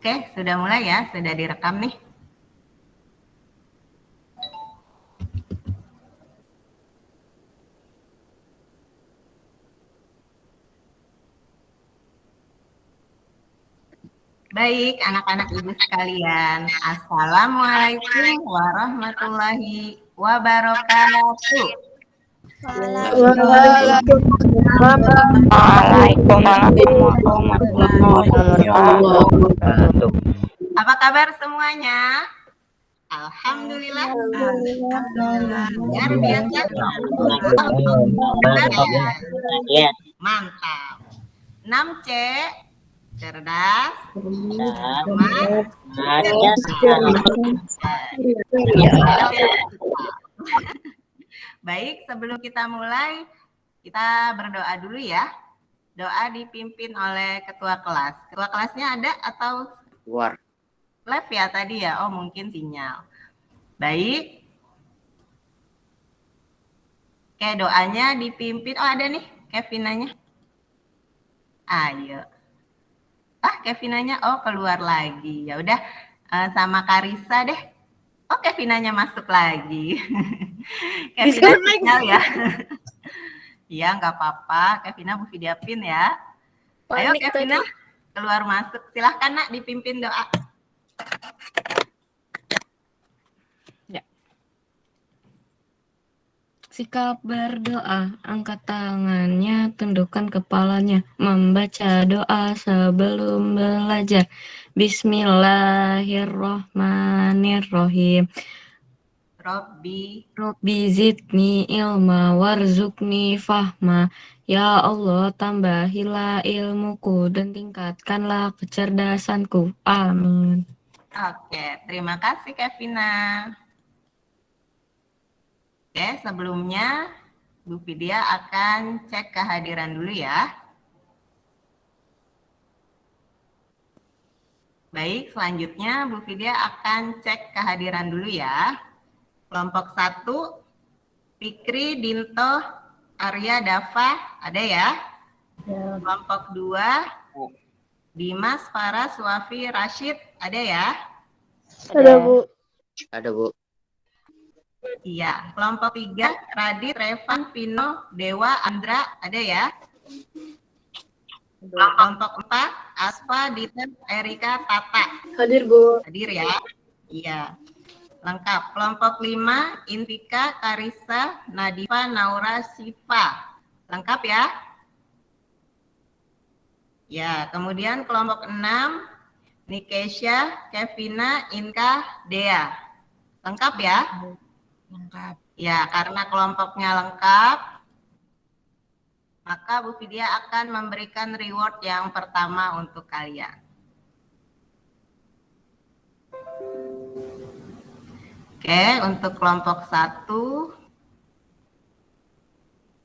Oke, sudah mulai ya, sudah direkam nih. Baik, anak-anak ibu sekalian. Assalamualaikum warahmatullahi wabarakatuh. Waalaikumsalam. Apa kabar semuanya? Alhamdulillah. Luar biasa. Mantap. 6C, cerdas, cermat, Baik, sebelum kita mulai, kita berdoa dulu ya. Doa dipimpin oleh ketua kelas. Ketua kelasnya ada atau Luar. live ya tadi ya? Oh, mungkin sinyal. Baik. Oke, doanya dipimpin. Oh, ada nih Kevinanya. Ayo. Kevinanya keluar lagi. Ya udah sama Karisa deh. Oh, Kevinanya masuk lagi. Kevina sinyal ya. Iya, nggak apa-apa. Kevina Bu Fidiapin ya. Ayo Kevina, keluar masuk. Silahkan Nak dipimpin doa. Ya. Sikap berdoa, angkat tangannya, tundukkan kepalanya, membaca doa sebelum belajar. Bismillahirrohmanirrohim. Robbi zidni ilma warzuqni fahma. Ya Allah, tambahilah ilmuku dan tingkatkanlah kecerdasanku. Amin. Oke, terima kasih Kevina. Oke, sebelumnya Bu Vidya akan cek kehadiran dulu ya. Baik, selanjutnya Bu Vidya akan cek kehadiran dulu ya. Kelompok 1, Fikri, Dinto, Arya, Dava, ada ya? Kelompok 2, Dimas, Farah, Suafi, Rashid, ada ya? Ada, Bu. Ada, Bu. Iya. Kelompok 3, Radit, Revan, Pino, Dewa, Andra, ada ya? Kelompok 4, Aspa, Dita, Erika, Tata. Hadir, Bu. Hadir ya? Iya. Lengkap. Kelompok 5, Intika, Karisa, Nadifa, Naura, Siva. Lengkap ya? Ya, kemudian kelompok 6, Nikesha, Kevina, Inka, Dea. Lengkap ya? Lengkap. Ya, karena kelompoknya lengkap, maka Bu Vidya akan memberikan reward yang pertama untuk kalian. Oke, untuk kelompok 1,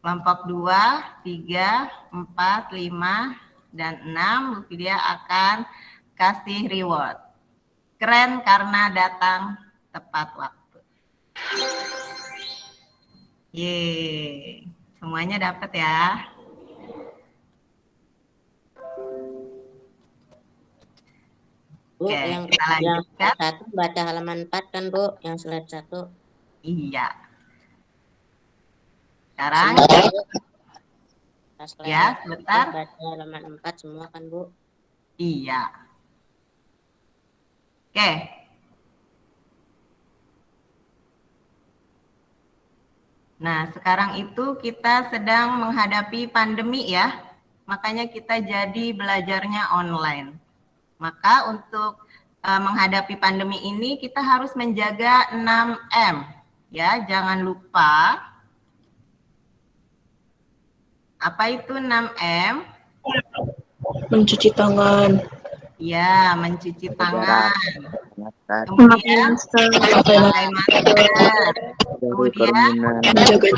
kelompok 2, 3, 4, 5, dan 6, Bu Vidya akan kasih reward. Keren karena datang tepat waktu. Yeay, semuanya dapat ya. Bu, Oke, yang kita lanjutkan. Satu baca halaman 4 kan, Bu, yang slide 1. Iya. Sekarang ya, sebentar. Baca halaman 4 semua kan, Bu? Iya. Oke. Nah, sekarang itu kita sedang menghadapi pandemi ya. Makanya kita jadi belajarnya online. Maka untuk menghadapi pandemi ini kita harus menjaga 6M. Ya, jangan lupa. Apa itu 6M? Mencuci tangan. Ya, mencuci tangan. Kemudian pakai masker. Kemudian menjaga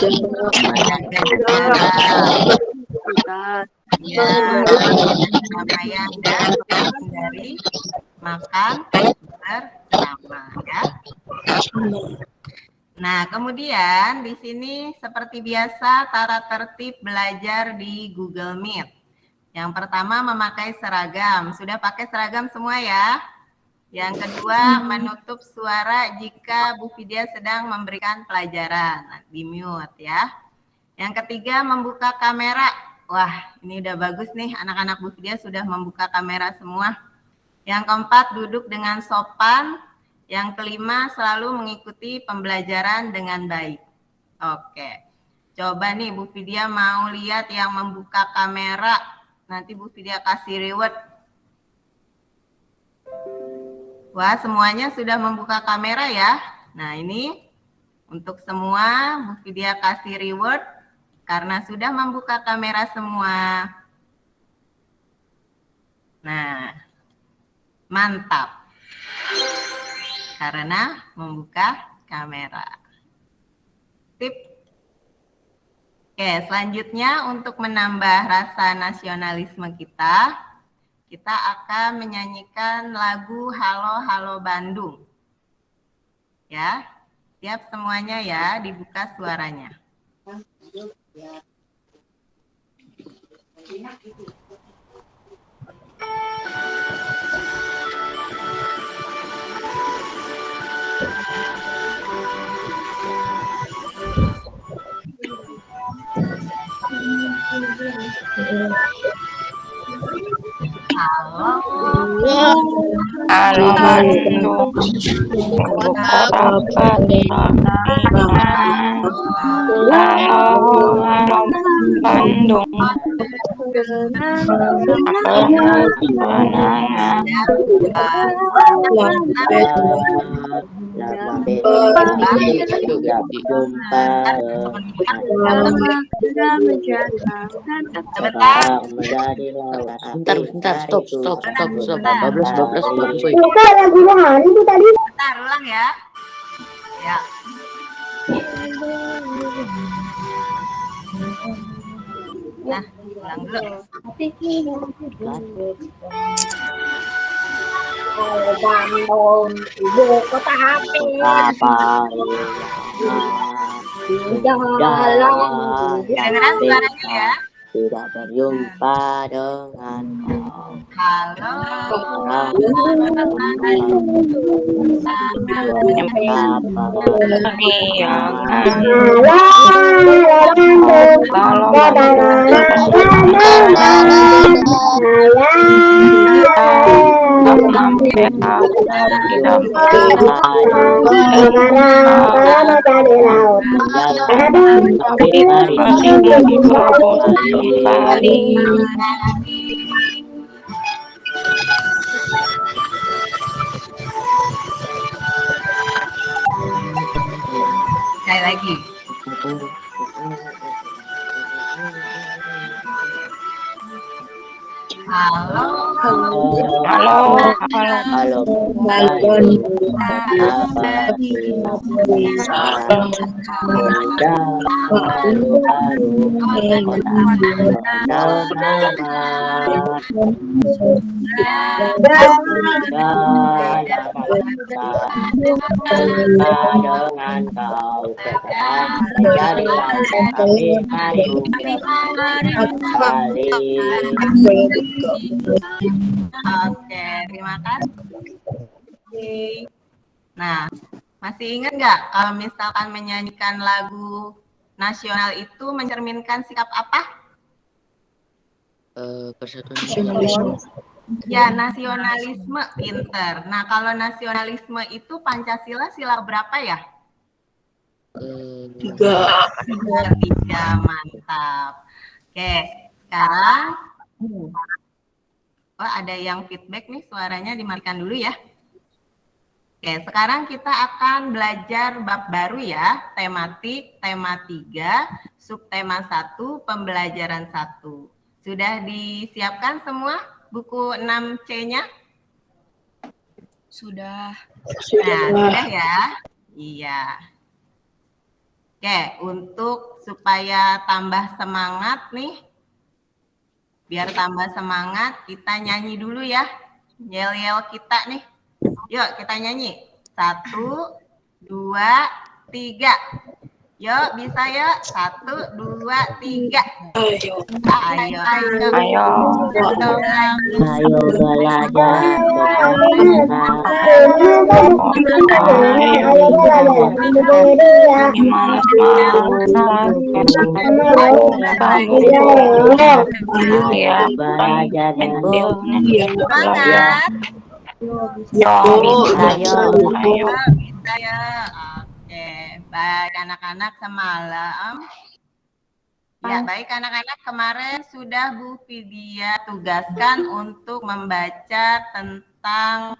jarak. Ya, keramaian dan menghindari makan bersama ya. Nah, kemudian di sini seperti biasa tata tertib belajar di Google Meet. Yang pertama, memakai seragam. Sudah pakai seragam semua ya? Yang kedua, menutup suara jika Bu Vidya sedang memberikan pelajaran. Nah, di mute ya. Yang ketiga, membuka kamera. Wah, ini udah bagus nih, anak-anak Bu Vidya sudah membuka kamera semua. Yang keempat, duduk dengan sopan. Yang kelima, selalu mengikuti pembelajaran dengan baik. Oke, coba nih Bu Vidya mau lihat yang membuka kamera. Nanti Bu Vidya kasih reward. Wah, semuanya sudah membuka kamera ya. Nah, ini untuk semua Bu Vidya kasih reward karena sudah membuka kamera semua. Nah, mantap. Karena membuka kamera. Tip. Oke, selanjutnya untuk menambah rasa nasionalisme kita akan menyanyikan lagu Halo Halo Bandung. Ya, siap semuanya ya, dibuka suaranya. Halo. Halo Bandung, ibu kota Patilasan. Halo, halo Bandung, kenangan. Bentar, stop. Bablas. Bentar, ulang ya. Ya. Nah, ulang dulu. Bandung, ibu kota api. Kedengeran suaranya ya. Tidak berjumpa dengan kau. Halo. Sekali lagi. Halo. Oke, terima kasih. Nah, masih ingat nggak kalau misalkan menyanyikan lagu nasional itu mencerminkan sikap apa? Persatuan Nasionalisme. Ya, nasionalisme, pinter. Nah, kalau nasionalisme itu Pancasila sila berapa ya? 3. Mantap. Oke, sekarang ada yang feedback nih, suaranya dimatikan dulu ya. Oke, sekarang kita akan belajar bab baru ya, tematik, tema 3, subtema 1, pembelajaran 1. Sudah disiapkan semua buku 6C-nya? Sudah. Nah, sudah ya? Iya. Oke, untuk supaya tambah semangat nih, biar tambah semangat, kita nyanyi dulu ya. Yel-yel kita nih. Yuk, kita nyanyi. 1, 2, 3. Yuk, bisa ya? 1, 2, 3. Ayo. Ayo, ayo. Ayo. Ayo belajar Semangat. Ayo. Bisa ya. Oke, baik anak-anak semalam. Ya, baik anak-anak, kemarin sudah Bu Vidya tugaskan untuk membaca tentang,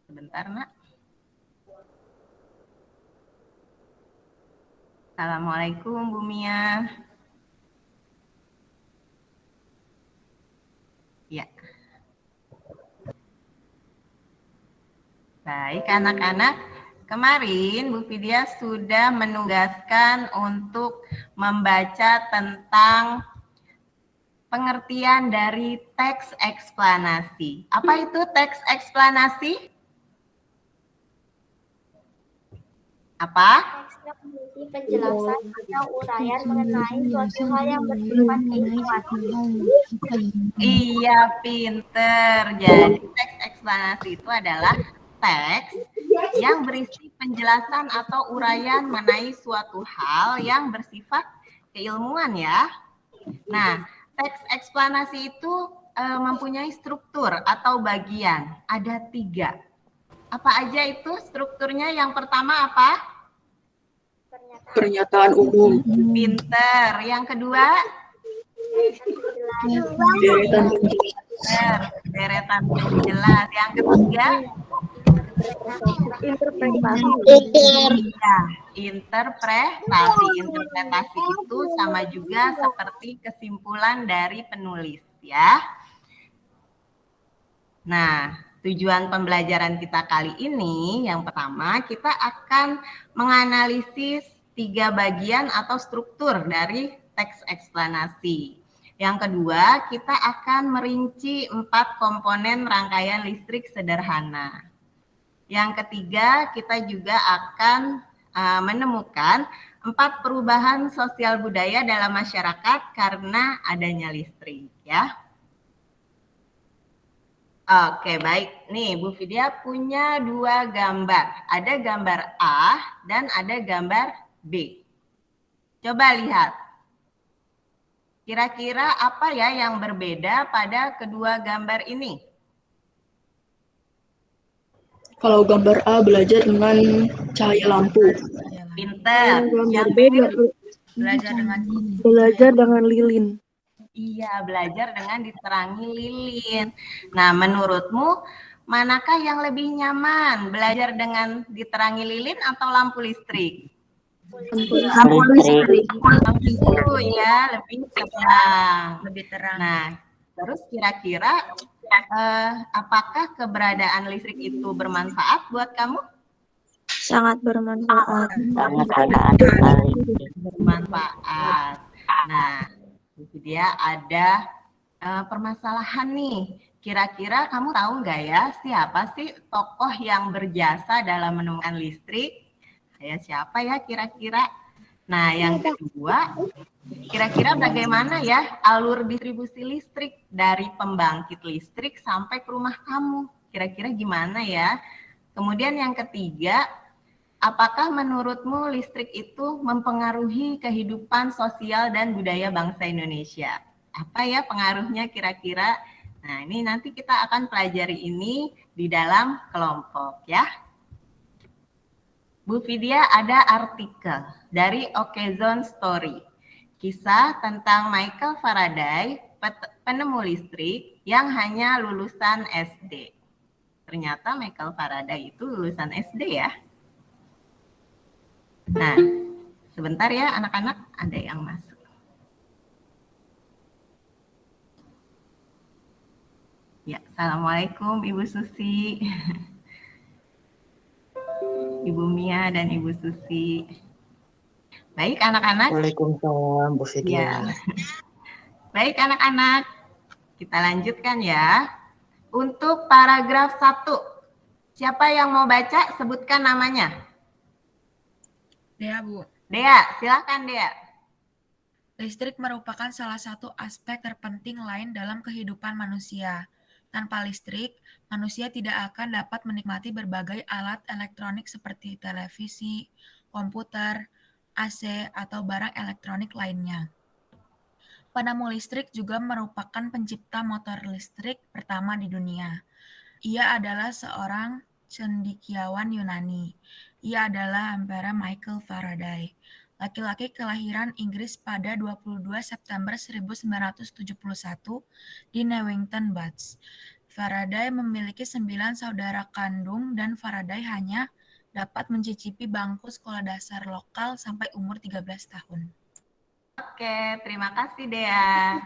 sebentar Nak. Assalamualaikum Bu Mia. Ya. Baik anak-anak, kemarin Bu Vidya sudah menugaskan untuk membaca tentang pengertian dari teks eksplanasi. Apa itu teks eksplanasi? Apa? Teksnya berisi penjelasan atau uraian mengenai suatu hal yang bersifat keilmuan. Iya, pinter. Jadi teks eksplanasi itu adalah teks yang berisi penjelasan atau uraian mengenai suatu hal yang bersifat keilmuan ya. Nah, teks eksplanasi itu mempunyai struktur atau bagian. Ada 3. Apa aja itu strukturnya? Yang pertama apa? Pernyataan umum. Pinter. Yang kedua? Deretan penjelas. Yang ketiga? Interpretasi. Interpretasi itu sama juga seperti kesimpulan dari penulis ya. Nah, tujuan pembelajaran kita kali ini yang pertama kita akan menganalisis 3 bagian atau struktur dari teks eksplanasi. Yang kedua, kita akan merinci 4 komponen rangkaian listrik sederhana. Yang ketiga, kita juga akan menemukan 4 perubahan sosial budaya dalam masyarakat karena adanya listrik ya. Oke, baik. Nih, Bu Vidya punya 2 gambar. Ada gambar A dan ada gambar B. Coba lihat. Kira-kira apa ya yang berbeda pada kedua gambar ini? Kalau gambar A belajar dengan cahaya lampu. Pinter. Yang B belajar dengan lilin. Iya, belajar dengan diterangi lilin. Nah, menurutmu manakah yang lebih nyaman? Belajar dengan diterangi lilin atau lampu listrik? lampu listrik. Lampu ya, lebih terang. Nah, terus kira-kira apakah keberadaan listrik itu bermanfaat buat kamu? Sangat bermanfaat. Bermanfaat. Nah, dia ada permasalahan nih. Kira-kira kamu tahu nggak ya siapa sih tokoh yang berjasa dalam menemukan listrik? Siapa ya kira-kira? Nah, yang kedua, kira-kira bagaimana ya alur distribusi listrik dari pembangkit listrik sampai ke rumah kamu? Kira-kira gimana ya? Kemudian yang ketiga, apakah menurutmu listrik itu mempengaruhi kehidupan sosial dan budaya bangsa Indonesia? Apa ya pengaruhnya kira-kira? Nah, ini nanti kita akan pelajari ini di dalam kelompok ya. Bu Vidya ada artikel dari Okezone Story. Kisah tentang Michael Faraday, penemu listrik yang hanya lulusan SD. Ternyata Michael Faraday itu lulusan SD ya. Nah, sebentar ya anak-anak, ada yang masuk. Ya, Assalamualaikum Ibu Susi. Ibu Mia dan Ibu Susi. Baik anak-anak. Waalaikumsalam Bu Vidya. Ya. Baik anak-anak, kita lanjutkan ya. Untuk paragraf 1, siapa yang mau baca? Sebutkan namanya. Dea, Bu. Dea, silakan Dea. Listrik merupakan salah satu aspek terpenting lain dalam kehidupan manusia. Tanpa listrik, manusia tidak akan dapat menikmati berbagai alat elektronik seperti televisi, komputer, AC, atau barang elektronik lainnya. Penamu listrik juga merupakan pencipta motor listrik pertama di dunia. Ia adalah seorang cendekiawan Yunani. Ia adalah Ampere Michael Faraday, laki-laki kelahiran Inggris pada 22 September 1971 di Newington Butts. Faraday memiliki 9 saudara kandung dan Faraday hanya dapat mencicipi bangku sekolah dasar lokal sampai umur 13 tahun. Oke, terima kasih Dea.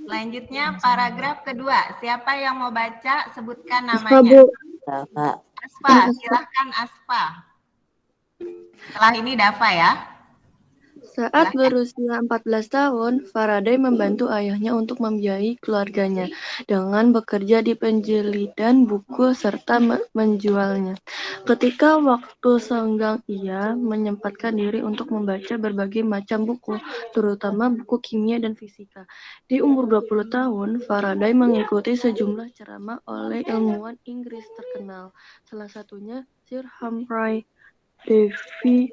Selanjutnya paragraf kedua. Siapa yang mau baca? Sebutkan namanya. Dafa. Asfa, silahkan Asfa. Setelah ini Dafa ya. Saat berusia 14 tahun, Faraday membantu ayahnya untuk membiayai keluarganya dengan bekerja di penjilidan buku serta menjualnya. Ketika waktu senggang, ia menyempatkan diri untuk membaca berbagai macam buku, terutama buku kimia dan fisika. Di umur 20 tahun, Faraday mengikuti sejumlah ceramah oleh ilmuwan Inggris terkenal, salah satunya Sir Humphrey Davy.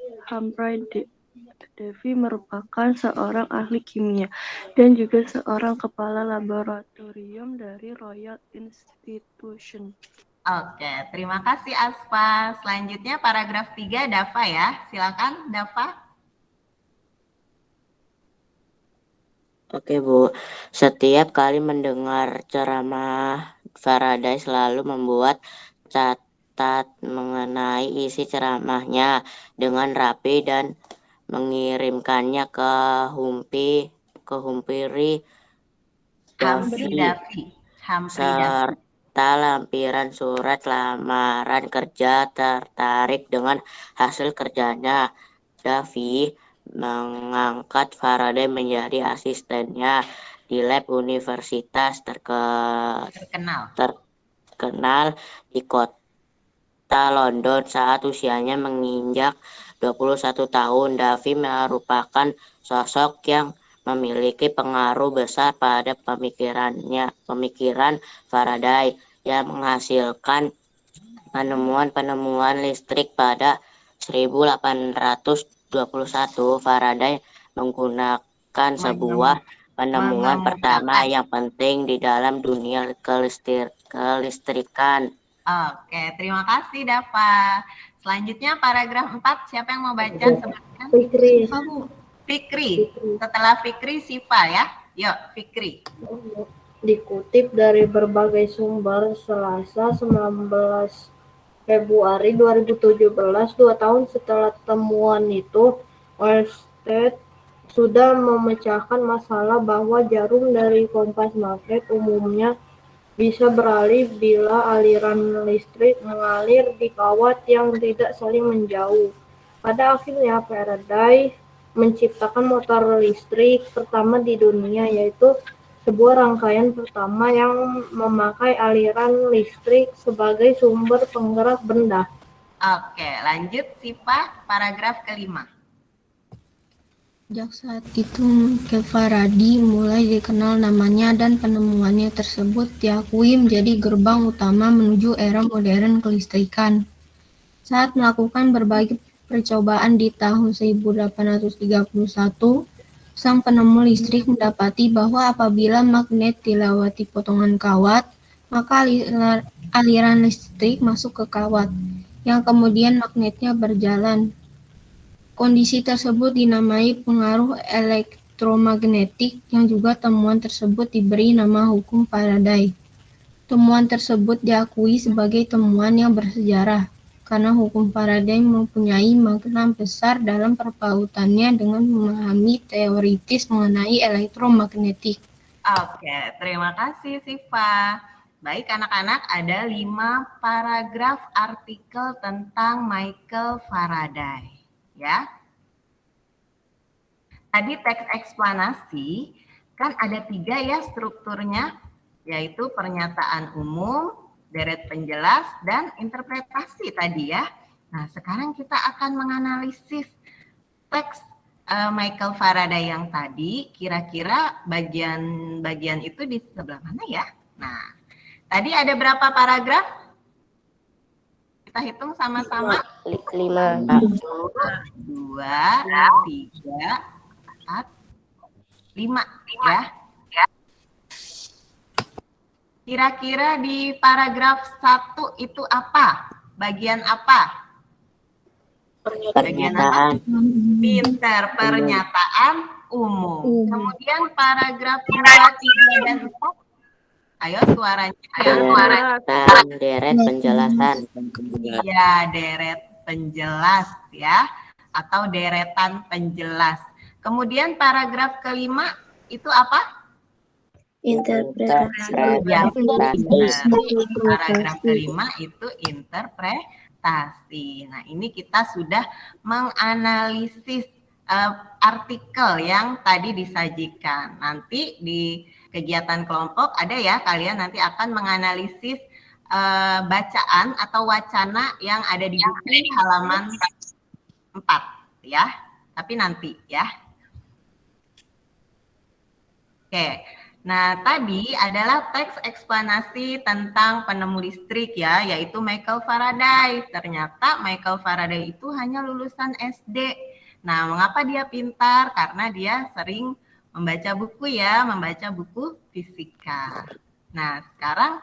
Davy merupakan seorang ahli kimia dan juga seorang kepala laboratorium dari Royal Institution. Oke, terima kasih Asfa. Selanjutnya paragraf 3 Dafa ya. Silakan Dafa. Oke Bu, setiap kali mendengar ceramah, Faraday selalu membuat catat mengenai isi ceramahnya dengan rapi dan mengirimkannya ke Humphrey Davy serta lampiran surat lamaran kerja tertarik dengan hasil kerjanya. Davy mengangkat Faraday menjadi asistennya di lab universitas terkenal di kota London saat usianya menginjak 21 tahun. Davy merupakan sosok yang memiliki pengaruh besar pada pemikiran Faraday yang menghasilkan penemuan listrik pada 1821. Faraday menggunakan sebuah penemuan pertama yang penting di dalam dunia kelistrikan. Oke, terima kasih Dafa. Selanjutnya paragraf 4, siapa yang mau baca? Sebutkan. Fikri. Setelah Fikri, Siva ya. Yuk, Fikri. Dikutip dari berbagai sumber, Selasa 19 Februari 2017, 2 tahun setelah temuan itu, Ørsted sudah memecahkan masalah bahwa jarum dari kompas magnet umumnya bisa beralih bila aliran listrik mengalir di kawat yang tidak saling menjauh. Pada akhirnya, Faraday menciptakan motor listrik pertama di dunia, yaitu sebuah rangkaian pertama yang memakai aliran listrik sebagai sumber penggerak benda. Oke, lanjut Siva, paragraf kelima. Sejak saat itu Michael Faraday mulai dikenal namanya dan penemuannya tersebut diakui menjadi gerbang utama menuju era modern kelistrikan. Saat melakukan berbagai percobaan di tahun 1831, sang penemu listrik mendapati bahwa apabila magnet dilewati potongan kawat, maka aliran listrik masuk ke kawat, yang kemudian magnetnya berjalan. Kondisi tersebut dinamai pengaruh elektromagnetik, yang juga temuan tersebut diberi nama hukum Faraday. Temuan tersebut diakui sebagai temuan yang bersejarah, karena hukum Faraday mempunyai makna besar dalam perpautannya dengan memahami teoritis mengenai elektromagnetik. Oke, terima kasih Siva. Baik anak-anak, ada 5 paragraf artikel tentang Michael Faraday. Ya. Tadi teks eksplanasi kan ada 3 ya strukturnya, yaitu pernyataan umum, deret penjelas, dan interpretasi tadi ya. Nah, sekarang kita akan menganalisis teks Michael Faraday yang tadi, kira-kira bagian itu di sebelah mana ya? Nah, tadi ada berapa paragraf? Kita hitung sama-sama. 5. 1, 2, 3, 4, 5 ya. Kira-kira di paragraf 1 itu apa? Bagian apa? Bagian apa? Pinter, pernyataan umum. Kemudian paragraf 2, 3, dan 4. Ayo suaranya. Deret penjelasan. Ya, deret penjelas ya. Atau deretan penjelas. Kemudian paragraf kelima itu apa? Interpretasi. Ya, paragraf kelima itu interpretasi. Nah, ini kita sudah menganalisis artikel yang tadi disajikan. Nanti di kegiatan kelompok ada ya, kalian nanti akan menganalisis bacaan atau wacana yang ada di buku halaman 4 ya. Tapi nanti ya. Oke. Nah, tadi adalah teks eksplanasi tentang penemu listrik ya, yaitu Michael Faraday. Ternyata Michael Faraday itu hanya lulusan SD. Nah, mengapa dia pintar? Karena dia sering membaca buku ya, membaca buku fisika. Nah, sekarang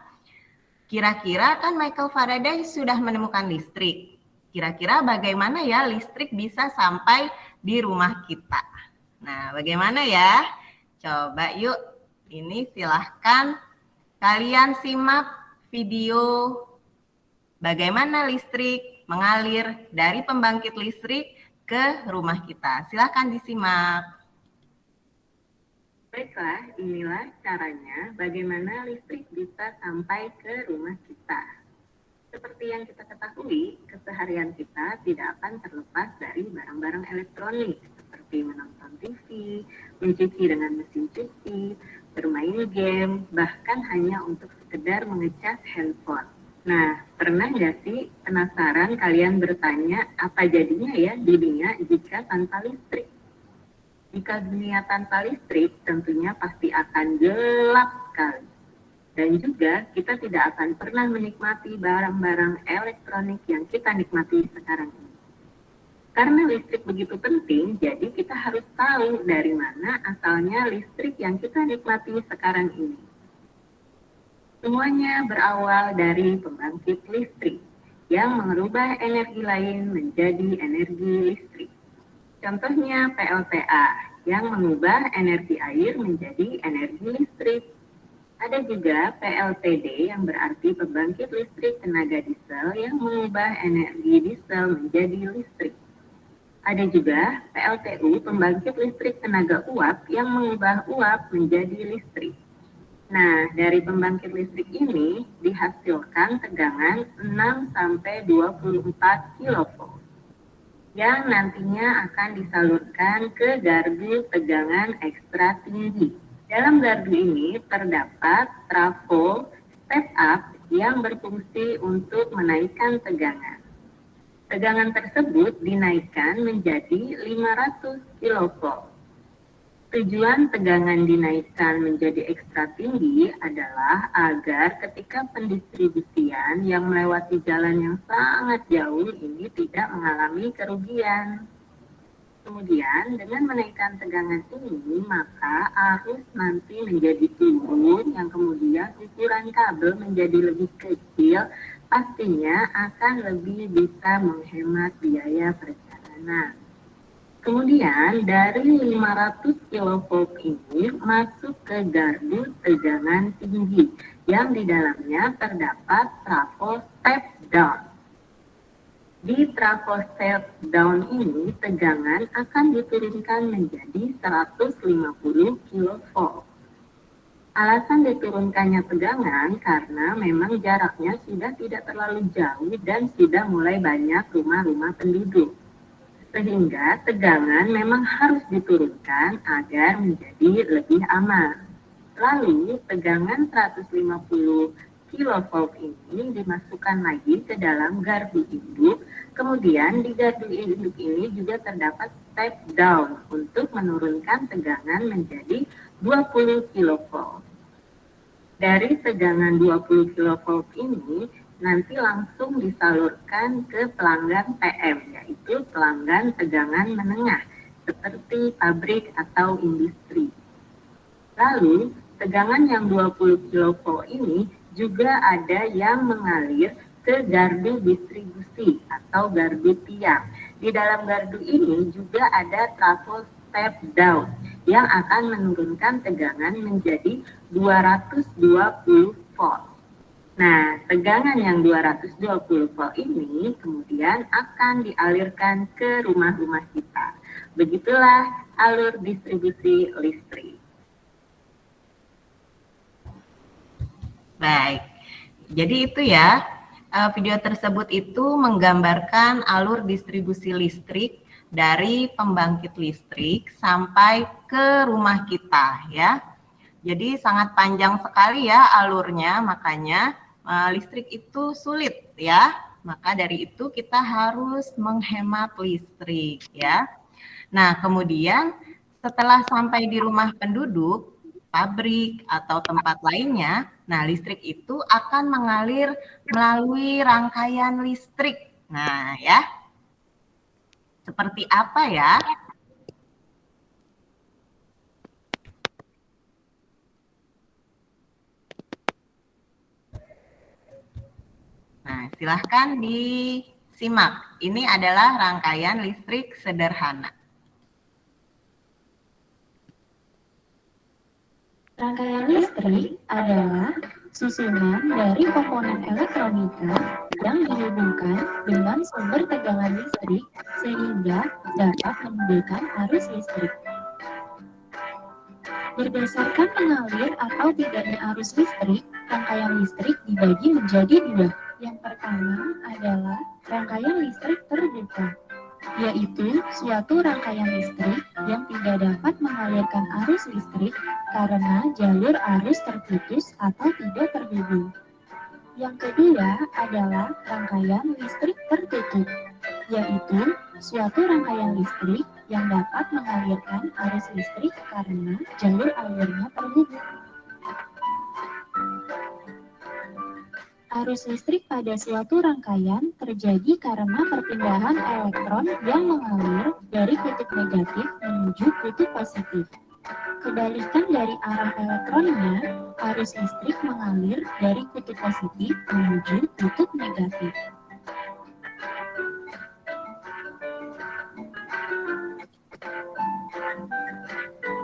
kira-kira kan Michael Faraday sudah menemukan listrik. Kira-kira bagaimana ya listrik bisa sampai di rumah kita? Nah, bagaimana ya? Coba yuk. Ini silahkan kalian simak video bagaimana listrik mengalir dari pembangkit listrik ke rumah kita. Silahkan disimak. Baiklah, inilah caranya bagaimana listrik bisa sampai ke rumah kita. Seperti yang kita ketahui, keseharian kita tidak akan terlepas dari barang-barang elektronik seperti menonton TV, mencuci dengan mesin cuci, bermain game, bahkan hanya untuk sekedar mengecas handphone. Nah, pernah nggak sih penasaran kalian bertanya apa jadinya ya dunia jika tanpa listrik? Jika dunia tanpa listrik tentunya pasti akan gelap sekali. Dan juga kita tidak akan pernah menikmati barang-barang elektronik yang kita nikmati sekarang ini. Karena listrik begitu penting, jadi kita harus tahu dari mana asalnya listrik yang kita nikmati sekarang ini. Semuanya berawal dari pembangkit listrik yang mengubah energi lain menjadi energi listrik. Contohnya PLTA yang mengubah energi air menjadi energi listrik. Ada juga PLTD yang berarti pembangkit listrik tenaga diesel yang mengubah energi diesel menjadi listrik. Ada juga PLTU, pembangkit listrik tenaga uap yang mengubah uap menjadi listrik. Nah, dari pembangkit listrik ini dihasilkan tegangan 6-24 kV yang nantinya akan disalurkan ke gardu tegangan ekstra tinggi. Dalam gardu ini terdapat trafo step up yang berfungsi untuk menaikkan tegangan. Tegangan tersebut dinaikkan menjadi 500 kV. Tujuan tegangan dinaikkan menjadi ekstra tinggi adalah agar ketika pendistribusian yang melewati jalan yang sangat jauh ini tidak mengalami kerugian. Kemudian dengan menaikkan tegangan ini maka arus nanti menjadi turun yang kemudian ukuran kabel menjadi lebih kecil, pastinya akan lebih bisa menghemat biaya perjalanan. Kemudian dari 500 kV ini masuk ke gardu tegangan tinggi yang di dalamnya terdapat trafo step down. Di trafo step down ini tegangan akan diturunkan menjadi 150 kV. Alasan diturunkannya tegangan karena memang jaraknya sudah tidak terlalu jauh dan sudah mulai banyak rumah-rumah penduduk. Sehingga tegangan memang harus diturunkan agar menjadi lebih aman. Lalu tegangan 150 kV ini dimasukkan lagi ke dalam gardu induk. Kemudian di gardu induk ini juga terdapat step down untuk menurunkan tegangan menjadi 20 kV. Dari tegangan 20 kV ini nanti langsung disalurkan ke pelanggan PM, yaitu pelanggan tegangan menengah, seperti pabrik atau industri. Lalu, tegangan yang 20 kV ini juga ada yang mengalir ke gardu distribusi atau gardu tiang. Di dalam gardu ini juga ada trafo step down yang akan menurunkan tegangan menjadi 220 volt. Nah, tegangan yang 220 volt ini kemudian akan dialirkan ke rumah-rumah kita. Begitulah alur distribusi listrik. Baik, jadi itu ya, video tersebut itu menggambarkan alur distribusi listrik dari pembangkit listrik sampai ke rumah kita ya. Jadi sangat panjang sekali ya alurnya, makanya listrik itu sulit ya. Maka dari itu kita harus menghemat listrik ya. Nah, kemudian setelah sampai di rumah penduduk, pabrik atau tempat lainnya, nah listrik itu akan mengalir melalui rangkaian listrik. Nah ya, seperti apa ya? Nah, silahkan disimak. Ini adalah rangkaian listrik sederhana. Rangkaian listrik adalah susunan dari komponen elektronika yang dihubungkan dengan sumber tegangan listrik sehingga dapat menimbulkan arus listrik. Berdasarkan mengalir atau tidaknya arus listrik, rangkaian listrik dibagi menjadi dua. Yang pertama adalah rangkaian listrik terbuka, yaitu suatu rangkaian listrik yang tidak dapat mengalirkan arus listrik karena jalur arus terputus atau tidak terhubung. Yang kedua adalah rangkaian listrik tertutup, yaitu suatu rangkaian listrik yang dapat mengalirkan arus listrik karena jalur alirnya terhubung. Arus listrik pada suatu rangkaian terjadi karena perpindahan elektron yang mengalir dari kutub negatif menuju kutub positif. Kebalikan dari arah elektronnya, arus listrik mengalir dari kutub positif menuju kutub negatif.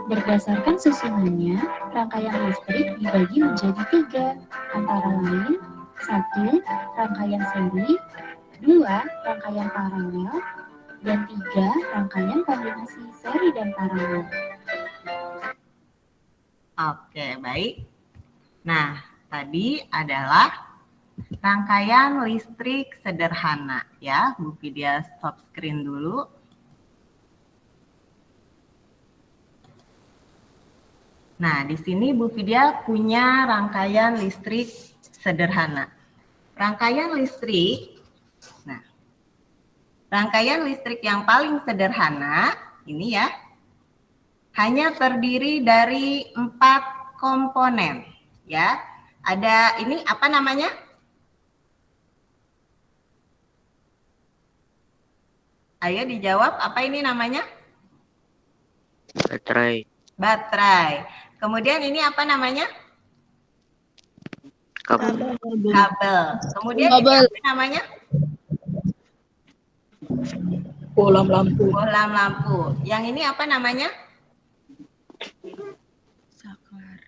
Berdasarkan susunannya, rangkaian listrik dibagi menjadi tiga, antara lain 1. Rangkaian seri, 2. Rangkaian paralel, dan 3. Rangkaian kombinasi seri dan paralel. Oke, baik. Nah, tadi adalah rangkaian listrik sederhana ya. Bu Vidya stop screen dulu. Nah, di sini Bu Vidya punya rangkaian listrik sederhana. Rangkaian listrik, nah, rangkaian listrik yang paling sederhana ini ya, hanya terdiri dari 4 komponen ya. Ada ini apa namanya? Ayo dijawab, apa ini namanya? Baterai. Baterai. Kemudian ini apa namanya? Kabel. Kabel. Kemudian ini apa namanya? Bohlam lampu. Bohlam lampu. Yang ini apa namanya? Saklar.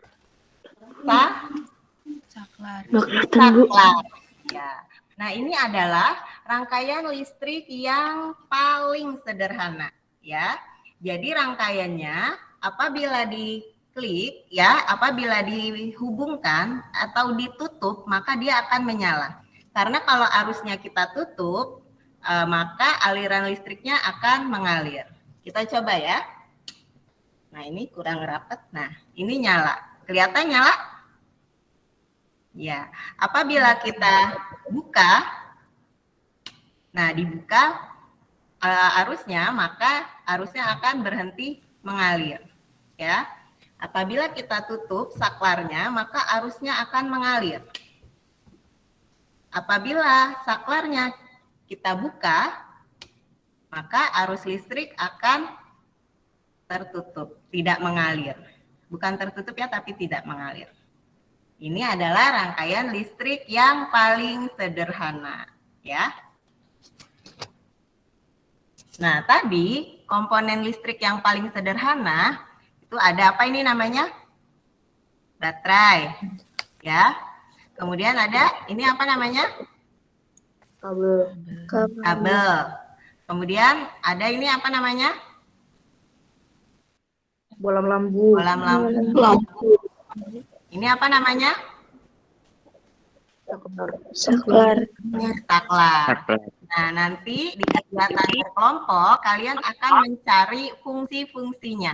Saklar. Saklar. Ya. Nah, ini adalah rangkaian listrik yang paling sederhana, ya. Jadi rangkaiannya apabila diklik, ya, apabila dihubungkan atau ditutup, maka dia akan menyala. Karena kalau arusnya kita tutup, maka aliran listriknya akan mengalir. Kita coba ya. Nah, ini kurang rapat. Nah, ini nyala. Kelihatan nyala? Ya. Apabila kita buka, nah dibuka, arusnya, maka arusnya akan berhenti mengalir. Ya, apabila kita tutup saklarnya, maka arusnya akan mengalir. Apabila saklarnya kita buka, maka arus listrik akan tertutup, tidak mengalir. Bukan tertutup ya, tapi tidak mengalir. Ini adalah rangkaian listrik yang paling sederhana, ya. Nah, tadi komponen listrik yang paling sederhana itu ada apa ini namanya? Baterai, ya. Kemudian ada ini apa namanya? Kabel. Kemudian ada ini apa namanya? Bolam lampu. Bolam lampu. Ini apa namanya? Saklar. Saklar. Nah, nanti di kegiatan berkelompok kalian akan mencari fungsi-fungsinya.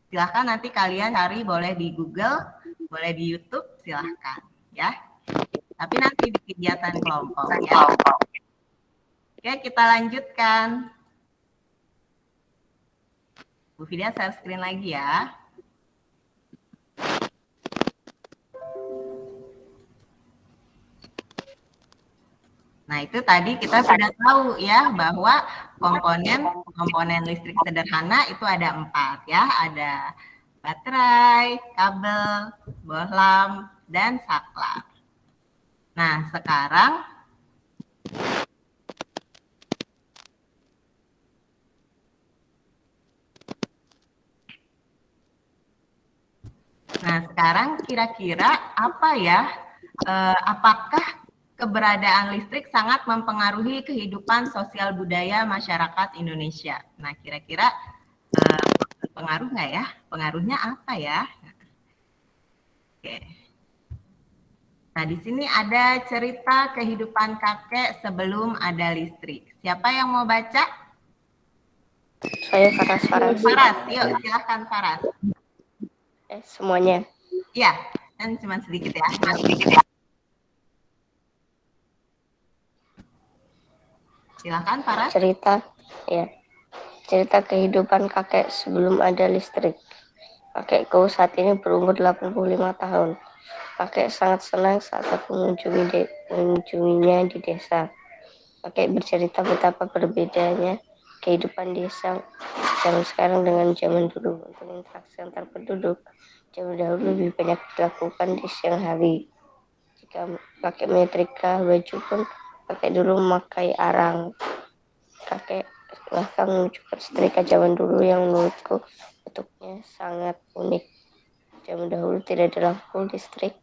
Silahkan nanti kalian cari, boleh di Google, boleh di YouTube, silahkan ya. Tapi nanti di kegiatan kelompok ya. Oke, kita lanjutkan. Bu Vidya share screen lagi ya. Nah, itu tadi kita sudah tahu ya bahwa komponen listrik sederhana itu ada 4 ya. Ada baterai, kabel, bohlam, dan saklar. Nah, sekarang kira-kira apa ya? Apakah keberadaan listrik sangat mempengaruhi kehidupan sosial budaya masyarakat Indonesia? Nah, kira-kira pengaruh nggak ya? Pengaruhnya apa ya? Oke. Nah, di sini ada cerita kehidupan kakek sebelum ada listrik. Siapa yang mau baca? Saya Faras. Faras, yuk silahkan Faras. Semuanya. Iya, kan cuma sedikit ya. Silakan Faras. Cerita kehidupan kakek sebelum ada listrik. Kakekku saat ini berumur 85 tahun. Kakek sangat senang saat aku mengunjunginya di desa. Kakek bercerita betapa berbedanya kehidupan desa zaman sekarang dengan zaman dulu. Untuk interaksi antar penduduk, zaman dahulu lebih banyak dilakukan di siang hari. Jika kakek menyetrika baju pun, kakek dulu memakai arang. Kakek bahkan menunjukkan setrika zaman dulu yang menurutku bentuknya sangat unik. Zaman dahulu tidak ada lampu listrik.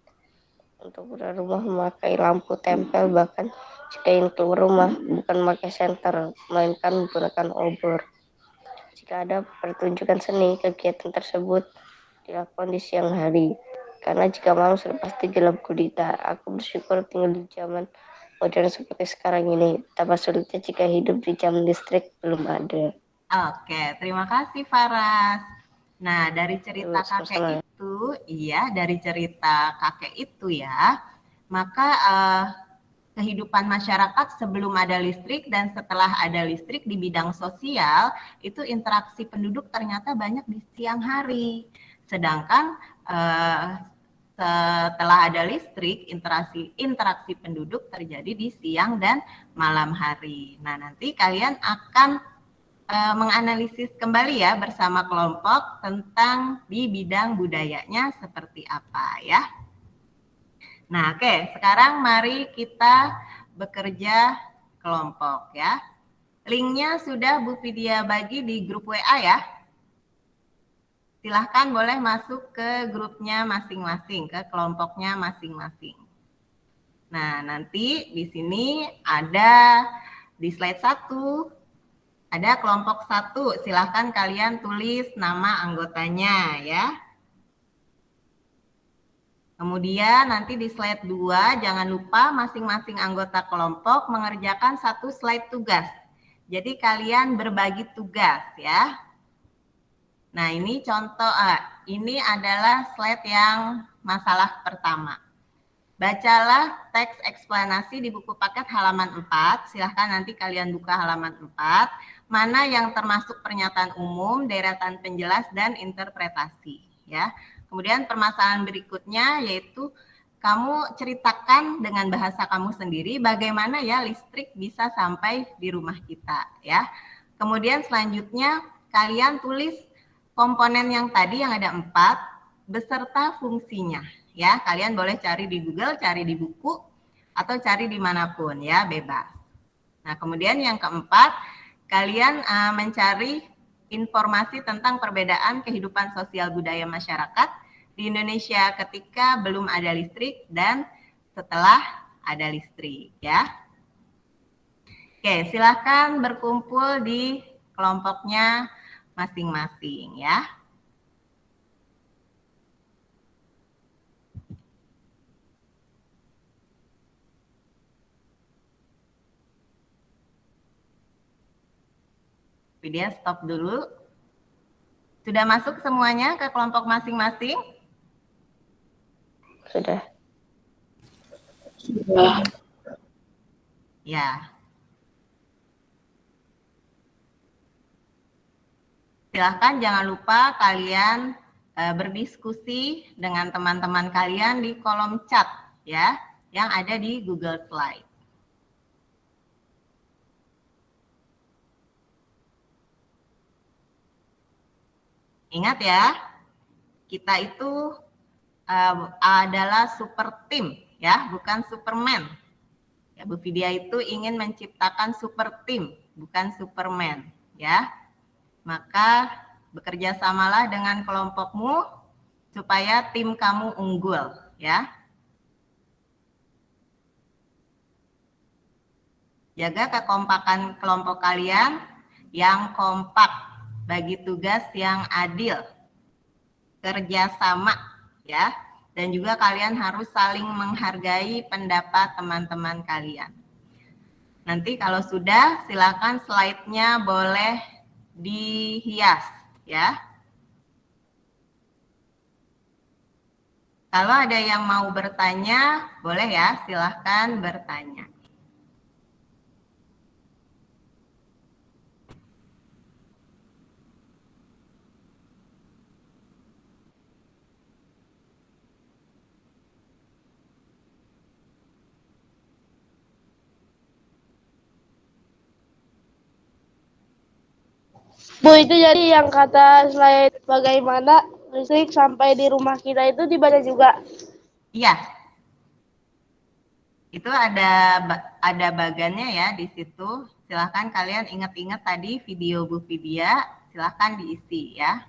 Untuk rumah memakai lampu tempel, bahkan jika ingin keluar rumah bukan memakai senter, melainkan menggunakan obor. Jika ada pertunjukan seni, kegiatan tersebut dilakukan di siang hari. Karena jika malam sudah pasti gelap gulita. Aku bersyukur tinggal di zaman modern seperti sekarang ini. Betapa sulitnya jika hidup di zaman listrik belum ada. Oke, terima kasih Faras. Nah, dari cerita kakek itu ya, maka kehidupan masyarakat sebelum ada listrik dan setelah ada listrik di bidang sosial, itu interaksi penduduk ternyata banyak di siang hari. Sedangkan setelah ada listrik, interaksi penduduk terjadi di siang dan malam hari. Nah, nanti kalian akan menganalisis kembali ya bersama kelompok tentang di bidang budayanya seperti apa ya. Nah, oke, sekarang mari kita bekerja kelompok ya. Linknya sudah Bu Vidya bagi di grup WA ya. Silahkan boleh masuk ke grupnya masing-masing, ke kelompoknya masing-masing. Nah, nanti di sini ada di slide 1, ada kelompok 1, silahkan kalian tulis nama anggotanya ya. Kemudian nanti di slide 2, jangan lupa masing-masing anggota kelompok mengerjakan 1 slide tugas. Jadi kalian berbagi tugas ya. Nah, ini contoh, ini adalah slide yang masalah pertama. Bacalah teks eksplanasi di buku paket halaman 4. Silahkan nanti kalian buka halaman 4. mana yang termasuk pernyataan umum, deretan penjelas, dan interpretasi. Ya. Kemudian permasalahan berikutnya yaitu kamu ceritakan dengan bahasa kamu sendiri bagaimana ya listrik bisa sampai di rumah kita. Ya. Kemudian selanjutnya kalian tulis komponen yang tadi yang ada 4 beserta fungsinya. Ya, kalian boleh cari di Google, cari di buku, atau cari dimanapun ya, bebas. Nah, kemudian yang keempat, kalian mencari informasi tentang perbedaan kehidupan sosial budaya masyarakat di Indonesia ketika belum ada listrik dan setelah ada listrik ya. Oke, silakan berkumpul di kelompoknya masing-masing ya. Video stop dulu. Sudah masuk semuanya ke kelompok masing-masing? Sudah. Sudah. Ya. Silahkan jangan lupa kalian berdiskusi dengan teman-teman kalian di kolom chat ya, yang ada di Google Slide. Ingat ya, kita itu adalah super team ya, bukan Superman. Ya, Bu Vidya itu ingin menciptakan super team, bukan Superman ya. Maka bekerja samalah dengan kelompokmu supaya tim kamu unggul ya. Jaga kekompakan kelompok kalian yang kompak, bagi tugas yang adil, kerjasama ya, dan juga kalian harus saling menghargai pendapat teman-teman kalian. Nanti kalau sudah, silakan slide-nya boleh dihias ya. Kalau ada yang mau bertanya, boleh ya, silahkan bertanya. Bu, itu jadi yang kata slide bagaimana listrik sampai di rumah kita itu dibaca juga? Iya. Itu ada bagannya ya di situ. Silahkan kalian ingat-ingat tadi video Bu Vidya, silahkan diisi ya.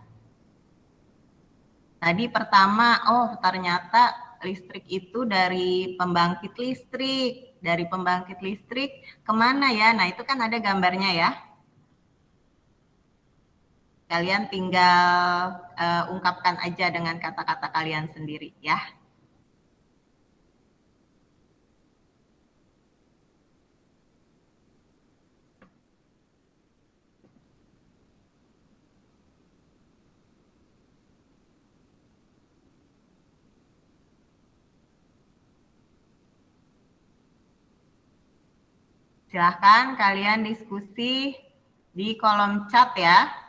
Tadi pertama, oh ternyata listrik itu dari pembangkit listrik. Dari pembangkit listrik kemana ya? Nah itu kan ada gambarnya ya. Kalian tinggal ungkapkan aja dengan kata-kata kalian sendiri ya. Silahkan kalian diskusi di kolom chat ya.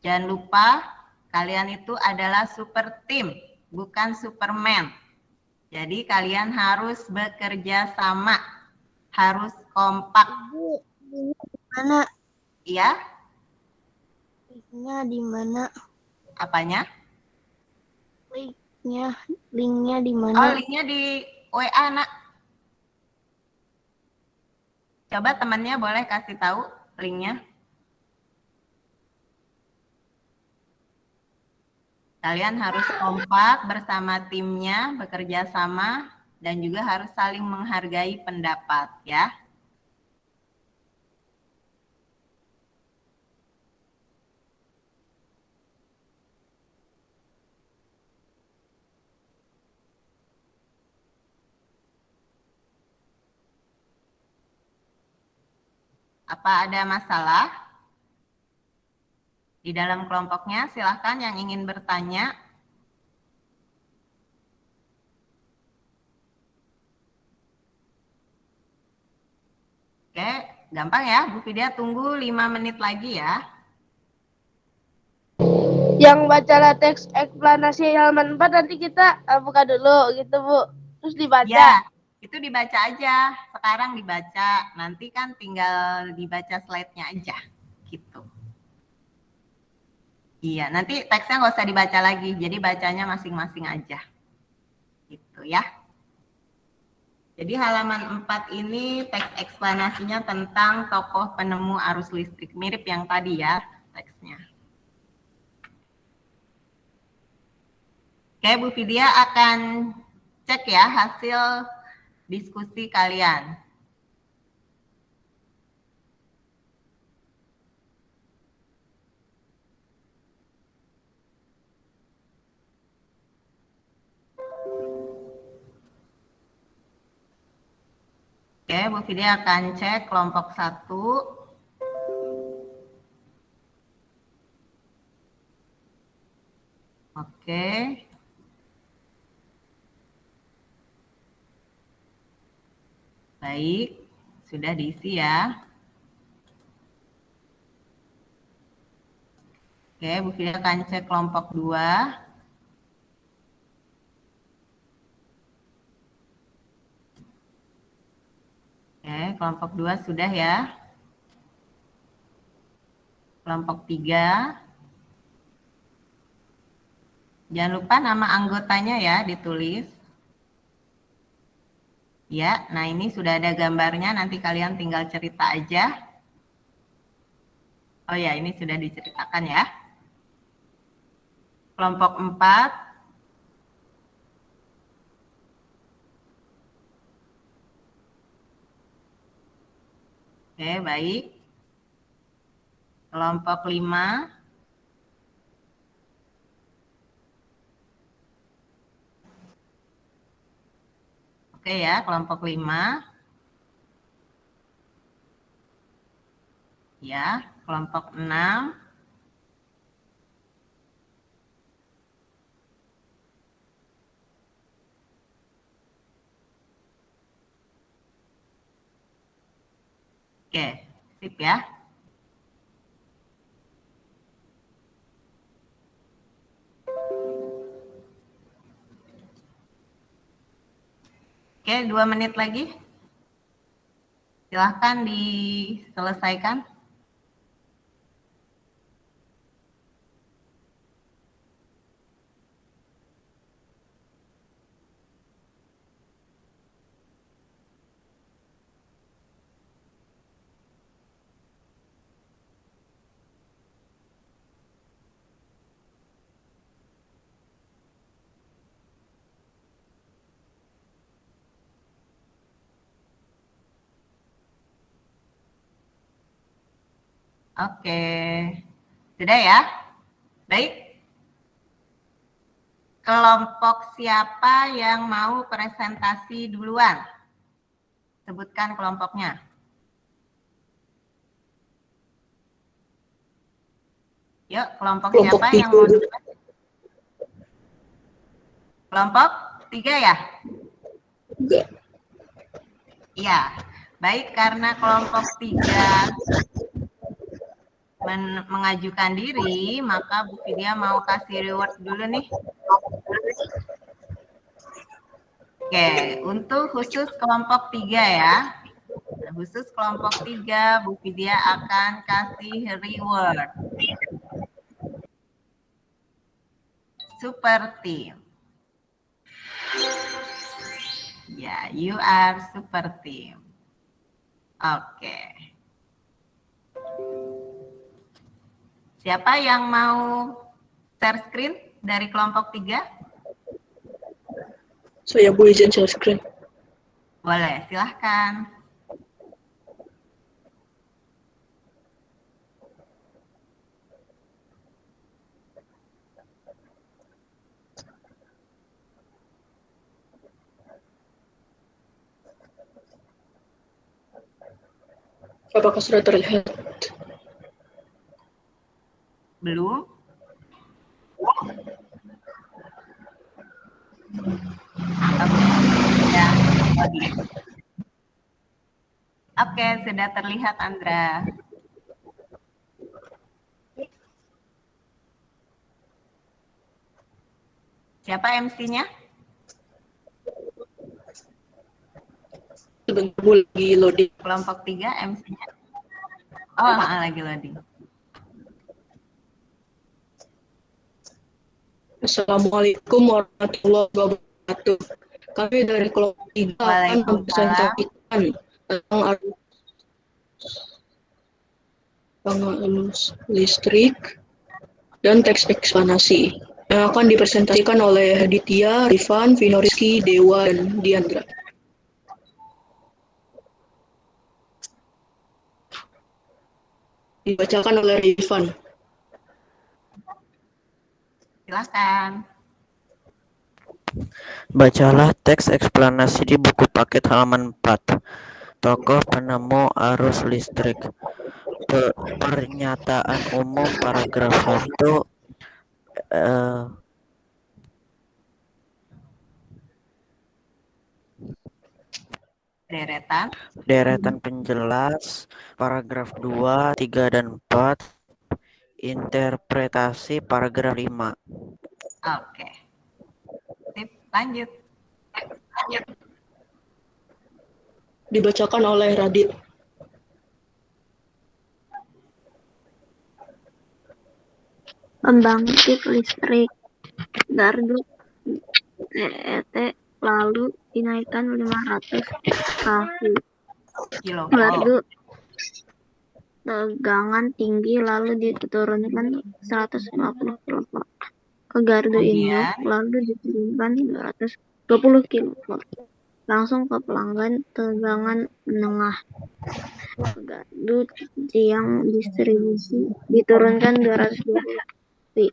Jangan lupa kalian itu adalah super team, bukan Superman. Jadi kalian harus bekerja sama, harus kompak. Bu, linknya di mana? Iya? Linknya di mana? Apanya? Linknya di mana? Oh, linknya di WA, Nak. Coba temannya boleh kasih tahu linknya. Kalian harus kompak bersama timnya, bekerja sama, dan juga harus saling menghargai pendapat ya. Apa ada masalah? Di dalam kelompoknya, silahkan yang ingin bertanya. Oke, gampang ya. Bu Vidya tunggu 5 menit lagi ya. Yang baca teks eksplanasi halaman 4 nanti kita buka dulu gitu Bu. Terus dibaca. Ya, itu dibaca aja. Sekarang dibaca. Nanti kan tinggal dibaca slide-nya aja. Gitu. Iya, nanti teksnya nggak usah dibaca lagi. Jadi bacanya masing-masing aja. Gitu ya. Jadi halaman 4 ini teks eksplanasinya tentang tokoh penemu arus listrik. Mirip yang tadi ya teksnya. Oke, Bu Vidya akan cek ya hasil diskusi kalian. Oke, Bu Vidya akan cek kelompok 1. Oke. Baik, sudah diisi ya. Oke, Bu Vidya akan cek kelompok 2. Oke, kelompok 2 sudah ya. Kelompok 3. Jangan lupa nama anggotanya ya ditulis. Ya, nah ini sudah ada gambarnya, nanti kalian tinggal cerita aja. Oh ya, ini sudah diceritakan ya. Kelompok 4. Oke, baik. Kelompok 5. Oke ya, kelompok 5. Ya, kelompok 6. Oke, sip ya. Oke, 2 menit lagi. Silahkan diselesaikan. Oke, sudah ya? Baik. Kelompok siapa yang mau presentasi duluan? Sebutkan kelompoknya. Yuk, kelompok siapa yang mau duluan? Kelompok 3 ya? 3. Iya. Baik, karena kelompok 3 mengajukan diri, maka Bu Vidya mau kasih reward dulu nih. Oke, untuk khusus kelompok 3 ya. Nah, khusus kelompok 3, Bu Vidya akan kasih reward. Super team. Ya, you are super team. Oke. Siapa yang mau share screen dari kelompok 3? Saya Bu izin share screen. Boleh, silahkan. Apakah sudah terlihat? Belum? Oke. Ya. Oke, sudah terlihat Andra. Siapa MC-nya? Lagi loading. Kelompok 3 MC-nya. Oh, lagi loading. Assalamualaikum warahmatullahi wabarakatuh. Kami dari kelompok 3 akan mempresentasikan tentang arus listrik dan teks eksplanasi yang akan dipresentasikan oleh Aditya, Rifan, Vino Rizky, Dewa, dan Diandra. Dibacakan oleh Rifan. Silakan. Bacalah teks eksplanasi di buku paket halaman 4. Tokoh penemu arus listrik. Pernyataan umum paragraf 1. Deretan penjelas paragraf 2, 3, dan 4. Interpretasi paragraf 5. Oke. Sip, lanjut. Dibacakan oleh Radit. Pembangkit listrik gardu TET lalu dinaikkan 500 kV. Gardu tegangan tinggi lalu diturunkan 150 kV. Ke gardu induk lalu diturunkan 220 kV. Langsung ke pelanggan tegangan menengah. Ke gardu tiang distribusi diturunkan 220 kV.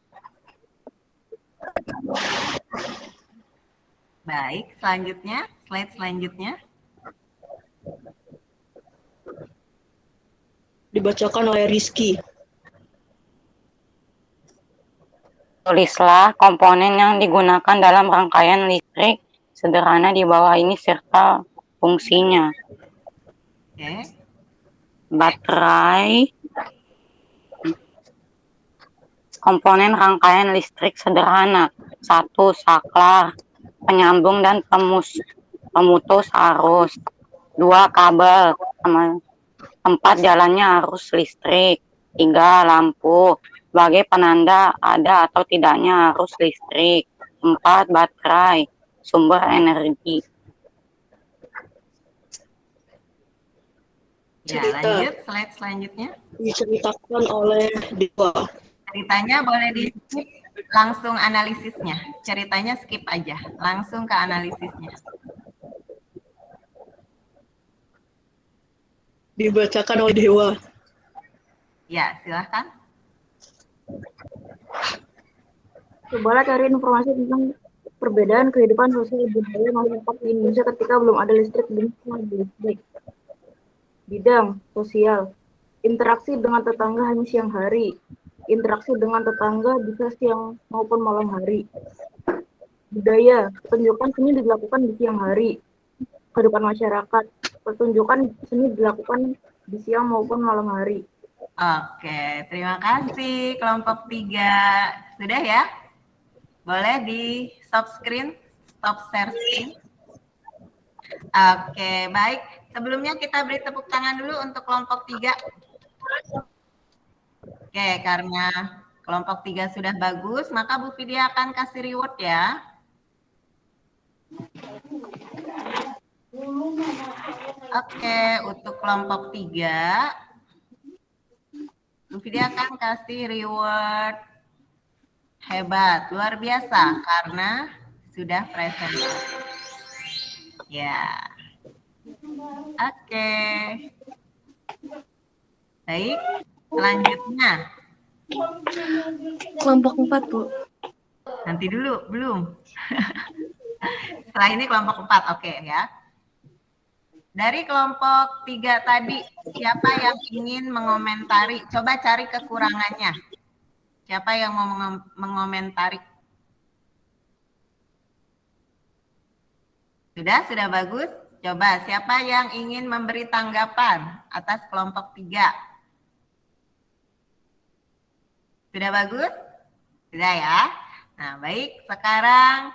Baik, selanjutnya, slide selanjutnya. Dibacakan oleh Rizky. Tulislah komponen yang digunakan dalam rangkaian listrik sederhana di bawah ini serta fungsinya. Baterai, komponen rangkaian listrik sederhana. 1. Saklar, penyambung dan pemutus arus. 2. Kabel, tempat jalannya arus listrik. 3. Lampu, sebagai penanda ada atau tidaknya arus listrik. 4. Baterai, sumber energi. Ya, lanjut, slide selanjutnya. Diceritakan oleh Dewa. Ceritanya boleh di-skip, langsung analisisnya. Ceritanya skip aja, langsung ke analisisnya. Dibacakan oleh Dewa. Ya, silahkan. Cobalah cari informasi tentang perbedaan kehidupan sosial budaya masyarakat di Indonesia ketika belum ada listrik dan setelah ada listrik. Bidang sosial, interaksi dengan tetangga hanya siang hari. Interaksi dengan tetangga bisa siang maupun malam hari. Budaya, pertunjukan seni dilakukan di siang hari. Kehidupan masyarakat, pertunjukan seni dilakukan di siang maupun malam hari. Oke, terima kasih kelompok 3. Sudah ya? Boleh di stop screen, stop share screen. Oke, baik. Sebelumnya kita beri tepuk tangan dulu untuk kelompok 3. Oke, karena kelompok 3 sudah bagus, maka Bu Vidya akan kasih reward ya. Oke, untuk kelompok 3, Bu Vidya akan kasih reward hebat, luar biasa, karena sudah presentasi. Ya. Oke. Baik, selanjutnya. Kelompok 4, Bu. Nanti dulu, belum. Setelah ini kelompok 4, oke ya. Dari kelompok 3 tadi, siapa yang ingin mengomentari? Coba cari kekurangannya. Siapa yang mau mengomentari? Sudah bagus? Coba siapa yang ingin memberi tanggapan atas kelompok 3? Sudah bagus? Sudah ya? Nah, baik. Sekarang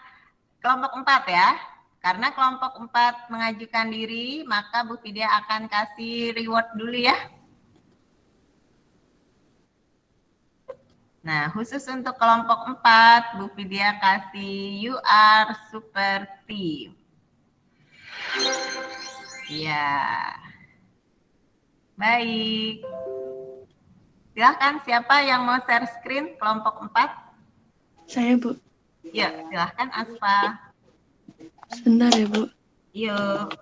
kelompok 4 ya. Karena kelompok 4 mengajukan diri, maka Bu Vidya akan kasih reward dulu ya. Nah, khusus untuk kelompok 4, Bu Vidya kasih You Are Super Team. Ya. Baik. Silahkan siapa yang mau share screen kelompok 4? Saya, Bu. Ya, silahkan Asfa. Sebentar ya, Bu. Yuk.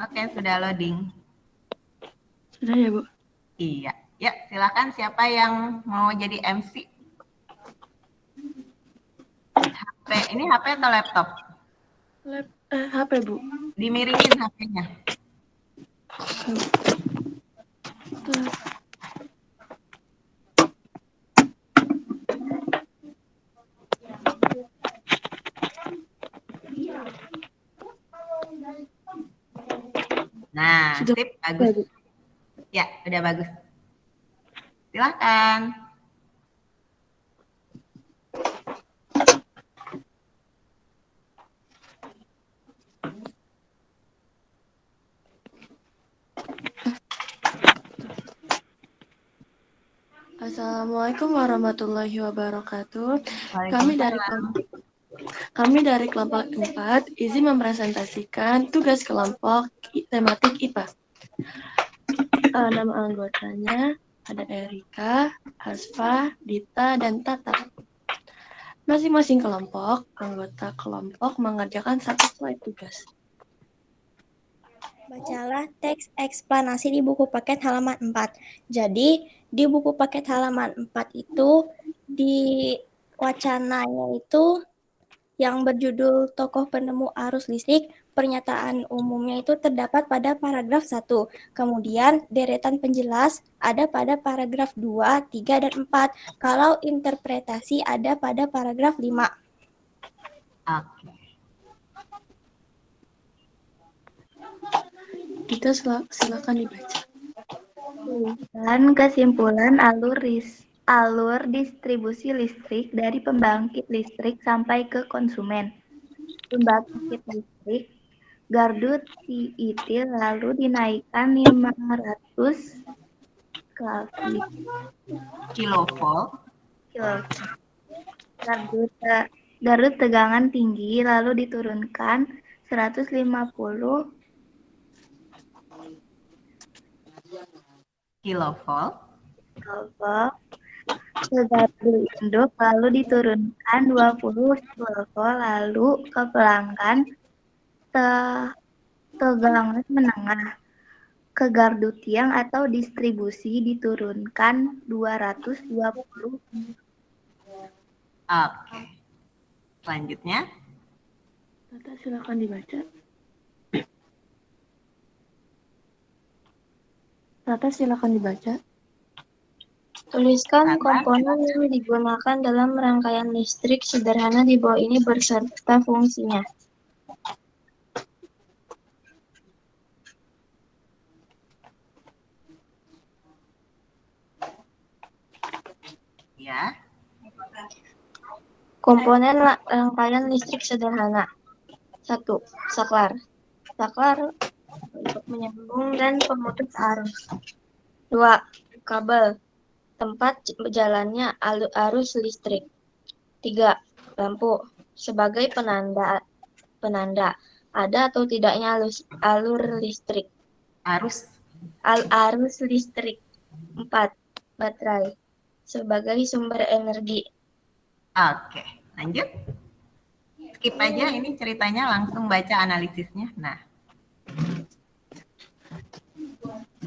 Oke, sudah loading. Sudah ya, Bu? Iya. Ya, silakan siapa yang mau jadi MC? HP, ini HP atau laptop? HP, Bu. Dimiringin HP-nya. Nah, Sudah. sip, bagus. Ya, udah bagus. Silakan. Assalamualaikum warahmatullahi wabarakatuh. Kami dari kelompok 4 izin mempresentasikan tugas kelompok tematik IPA. Nama anggotanya ada Erika, Asfa, Dita, dan Tata. Masing-masing kelompok, anggota kelompok mengerjakan satu slide tugas. Bacalah teks eksplanasi di buku paket halaman 4. Jadi, di buku paket halaman 4 itu, di wacananya itu yang berjudul Tokoh Penemu Arus Listrik, pernyataan umumnya itu terdapat pada paragraf 1. Kemudian, deretan penjelas ada pada paragraf 2, 3, dan 4. Kalau interpretasi ada pada paragraf 5. Oke. Kita silakan dibaca. Dan kesimpulan alur distribusi listrik dari pembangkit listrik sampai ke konsumen. Pembangkit listrik gardu TIT lalu dinaikkan 500 kilovolt. Gardu tegangan tinggi lalu diturunkan 150 kilovolt ke gardu induk lalu diturunkan 20 kilovolt lalu ke pelanggan tegangan menengah ke gardu tiang atau distribusi diturunkan 220. Oke. Selanjutnya. Tata silakan dibaca. Tata silakan dibaca. Tuliskan komponen yang digunakan dalam rangkaian listrik sederhana di bawah ini berserta fungsinya. Ya. Komponen rangkaian listrik sederhana. 1. Saklar. Saklar untuk menyambung dan pemutus arus. 2. Kabel. Tempat jalannya arus listrik. 3. Lampu. Sebagai penanda ada atau tidaknya alur listrik. Arus listrik. 4. Baterai. Sebagai sumber energi. Oke, lanjut. Skip aja, ini ceritanya langsung baca analisisnya. Nah.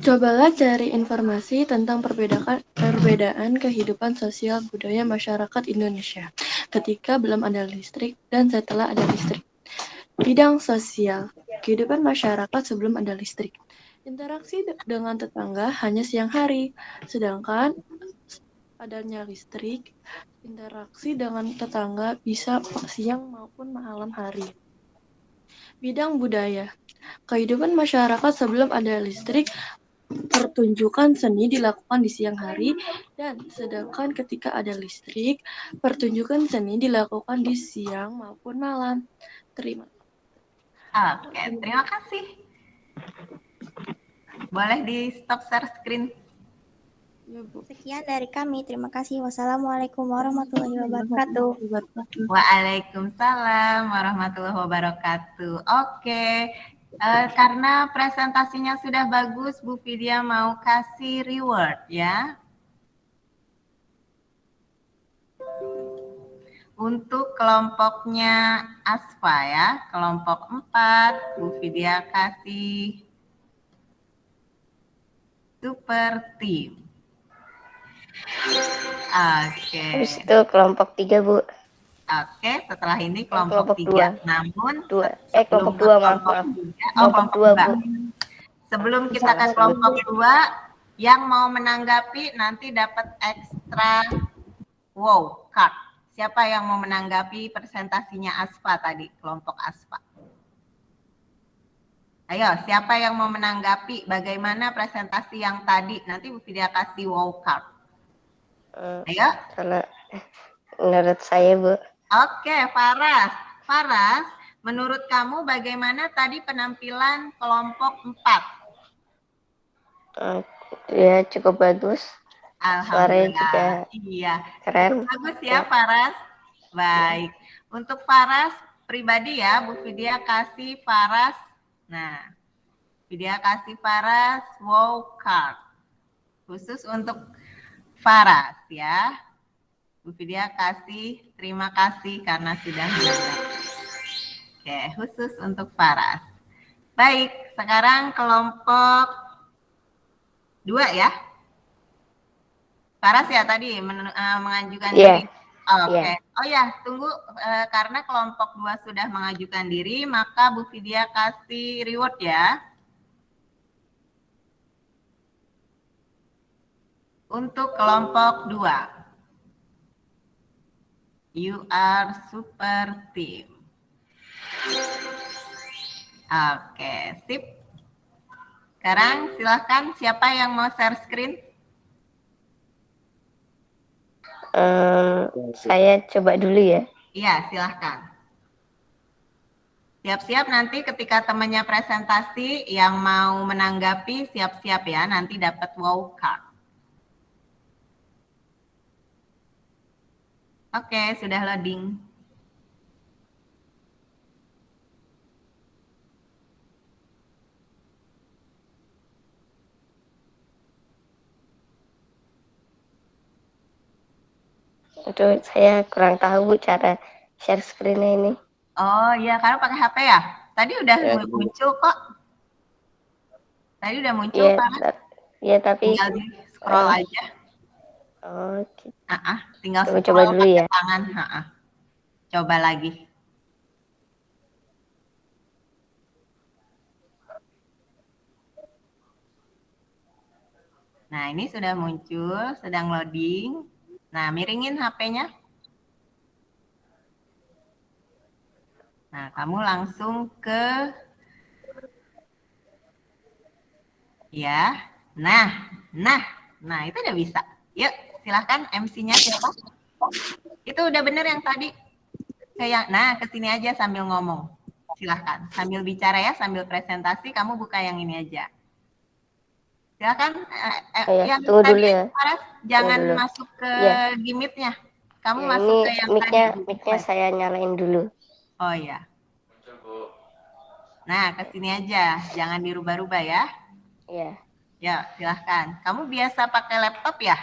Cobalah cari informasi tentang perbedaan kehidupan sosial budaya masyarakat Indonesia ketika belum ada listrik dan setelah ada listrik. Bidang sosial. kehidupan masyarakat sebelum ada listrik. Interaksi dengan tetangga hanya siang hari, sedangkan adanya listrik, interaksi dengan tetangga bisa siang maupun malam hari. Bidang budaya. Kehidupan masyarakat sebelum ada listrik, pertunjukan seni dilakukan di siang hari, dan sedangkan ketika ada listrik, pertunjukan seni dilakukan di siang maupun malam. Terima kasih. Boleh di stop share screen. Sekian dari kami. Terima kasih. Wassalamualaikum warahmatullahi wabarakatuh. Waalaikumsalam warahmatullahi wabarakatuh. Oke, karena presentasinya sudah bagus, Bu Vidya mau kasih reward ya. Untuk kelompoknya Asfa ya, kelompok 4, Bu Vidya kasih super team. Oke. Habis itu kelompok 3, Bu. Oke, setelah ini kelompok 3. Namun kelompok 2, maaf. Kelompok 2, Bu. Sebelum kita ke kelompok 2, yang mau menanggapi nanti dapat ekstra wow card. Siapa yang mau menanggapi presentasinya Asfa tadi, kelompok Asfa? Ayo, siapa yang mau menanggapi bagaimana presentasi yang tadi? Nanti Bu Vidya kasih wow card. Ayo. Kalau menurut saya, Bu. Oke, Faras. Faras, menurut kamu bagaimana tadi penampilan kelompok 4? Ya, cukup bagus. Suaranya juga iya, keren. Bagus ya, Faras. Baik. Untuk Faras pribadi ya, Bu Vidya kasih Faras. Nah, Vidya kasih Faras wow card. Khusus untuk Faras ya. Bu Vidya kasih terima kasih karena sudah menanggapi. Oke, khusus untuk Faras. Baik, sekarang kelompok 2 ya. Faras ya tadi mengajukan diri. Oke. Oh ya, tunggu karena kelompok 2 sudah mengajukan diri, maka Bu Vidya kasih reward ya. Untuk kelompok 2. You are super team. Oke, sip. Sekarang silahkan siapa yang mau share screen? Saya coba dulu ya. Iya, silahkan. Siap-siap nanti ketika temannya presentasi yang mau menanggapi siap-siap ya, nanti dapat wow card. Oke, sudah loading. Aduh, saya kurang tahu, Bu, cara share screen-nya ini. Oh iya, karena pakai HP ya? Tadi udah muncul kok. Tadi udah muncul, Pak. Iya, tapi tinggal di scroll aja. Oh, gitu. Tinggal coba scroll dulu pakai ya. tangan. Coba lagi. Nah, ini sudah muncul, sedang loading. Nah, miringin HP-nya. Nah, kamu langsung ke ya. Nah, itu udah bisa. Yuk, silahkan MC-nya siapa? Itu udah bener yang tadi. Nah, kesini aja sambil ngomong. Silahkan, sambil bicara ya, sambil presentasi, kamu buka yang ini aja. Silahkan, yang tunggu tadi dulu ya. Jangan masuk ke gimmick-nya. Kamu Ya, masuk ke yang tadi. Mic-nya saya nyalain dulu. Oh iya. Nah, kesini aja, jangan dirubah-rubah ya. Iya. Ya, silahkan. Kamu biasa pakai laptop ya?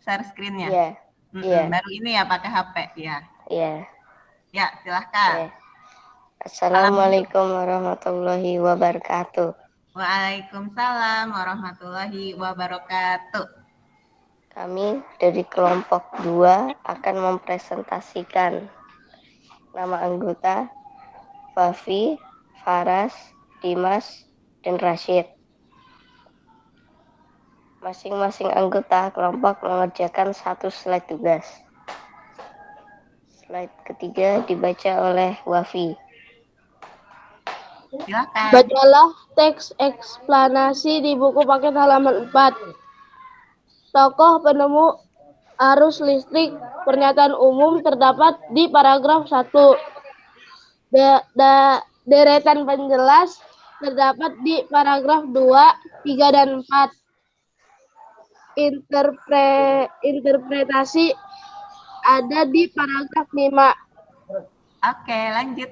Share screen-nya? Iya. Iya. Baru ini ya pakai HP ya? Iya. Ya, silahkan. Assalamualaikum warahmatullahi wabarakatuh. Waalaikumsalam warahmatullahi wabarakatuh. Kami dari kelompok 2 akan mempresentasikan nama anggota Fafi, Faras, Dimas, dan Rashid. Masing-masing anggota kelompok mengerjakan satu slide tugas. Slide ketiga dibaca oleh Wafi. Silakan. Bacalah teks eksplanasi di buku paket halaman 4. Tokoh penemu arus listrik pernyataan umum terdapat di paragraf 1. Deretan penjelas terdapat di paragraf 2, 3, dan 4. Interpretasi ada di paragraf 5. Oke, lanjut.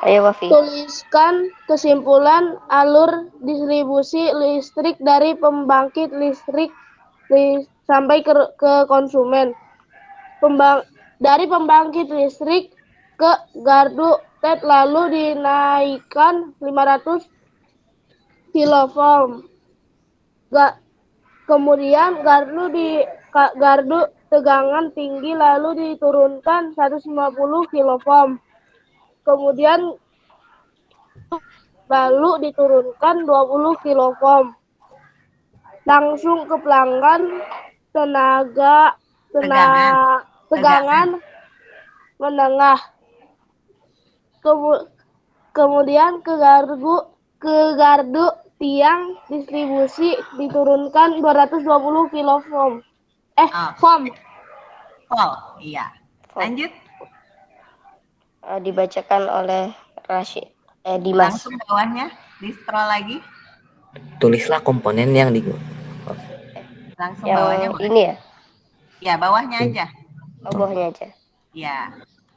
Ayo Wafi. Tuliskan kesimpulan alur distribusi listrik dari pembangkit listrik sampai ke konsumen. Dari pembangkit listrik ke gardu TET lalu dinaikkan 500 kilovolt. Kemudian gardu tegangan tinggi lalu diturunkan 150 kilovolt. Kemudian lalu diturunkan 20 kilovolt. Langsung ke pelanggan tegangan menengah. Kemudian ke gardu tiang distribusi diturunkan 220 kilovolt. Volt. Iya. Lanjut. Dibacakan oleh Dimas. Langsung bawahnya, di scroll lagi. Tulislah komponen yang Langsung Yang bawahnya. ini ya? Ya, bawahnya aja. Oh, bawahnya aja. Ya.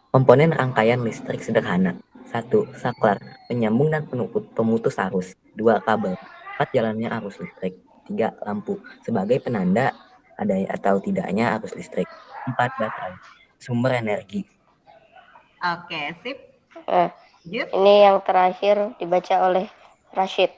Komponen rangkaian listrik sederhana. 1. Saklar, penyambung dan pemutus arus. 2. Kabel, 4. Jalannya arus listrik. 3. Lampu, sebagai penanda ada atau tidaknya arus listrik. 4. Baterai, sumber energi. Oke, sip. Ini yang terakhir dibaca oleh Rashid.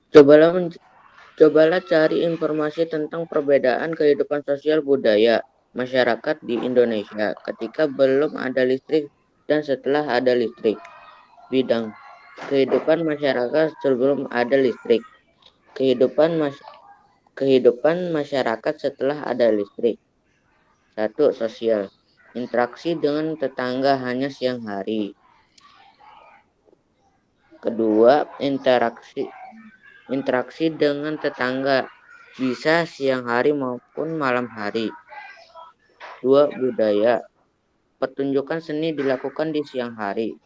Cobalah cari informasi tentang perbedaan kehidupan sosial budaya masyarakat di Indonesia ketika belum ada listrik dan setelah ada listrik. Bidang kehidupan masyarakat sebelum ada listrik. Kehidupan masyarakat setelah ada listrik. 1. Sosial. Interaksi dengan tetangga hanya siang hari. Kedua, interaksi dengan tetangga bisa siang hari maupun malam hari. 2. Budaya. Pertunjukan seni dilakukan di siang hari.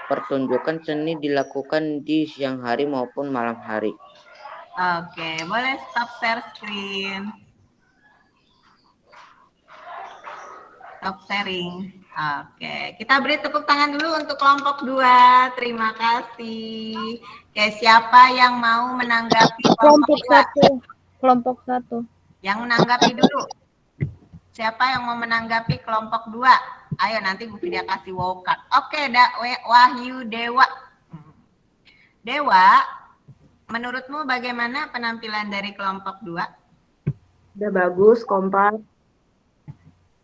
Pertunjukan seni dilakukan di siang hari maupun malam hari. Oke, boleh stop share screen. Stop sharing. Oke, kita beri tepuk tangan dulu untuk kelompok 2. Terima kasih. Oke, siapa yang mau menanggapi kelompok 2? Kelompok 1. Yang menanggapi dulu. Siapa yang mau menanggapi kelompok 2? Ayo nanti Bu Fidia kasih wow card. Oke, Wahyu Dewa. Dewa, menurutmu bagaimana penampilan dari kelompok 2? Udah bagus, kompak.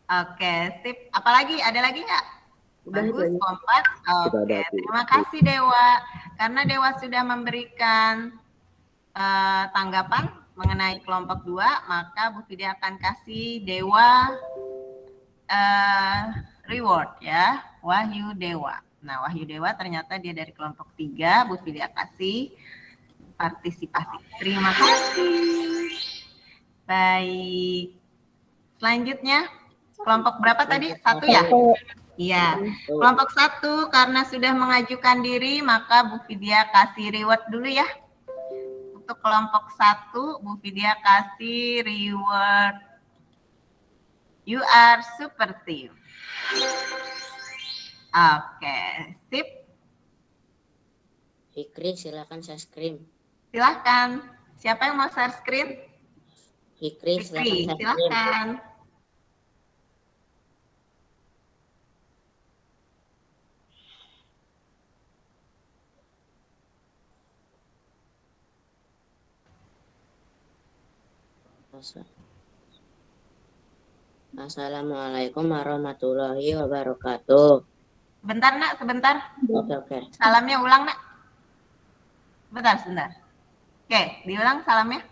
Oke, sip. Apalagi? Ada lagi nggak? Bagus, kompak. Oke, terima kasih Dewa. Karena Dewa sudah memberikan tanggapan mengenai kelompok 2, maka Bu Fidia akan kasih Dewa reward ya, Wahyu Dewa. Nah, Wahyu Dewa ternyata dia dari kelompok 3, Bu Fidia kasih partisipasi. Terima kasih. Baik. Selanjutnya, kelompok berapa tadi? 1 ya? Iya. Kelompok 1 karena sudah mengajukan diri, maka Bu Fidia kasih reward dulu ya. Untuk kelompok 1, Bu Fidia kasih reward. You are super team. Oke, sip. Fikri, silakan share screen. Silakan. Siapa yang mau share screen? Fikri, silakan. Assalamualaikum warahmatullahi wabarakatuh. Sebentar nak, sebentar. Oke. Salamnya ulang nak. Sebentar. Oke, diulang salamnya.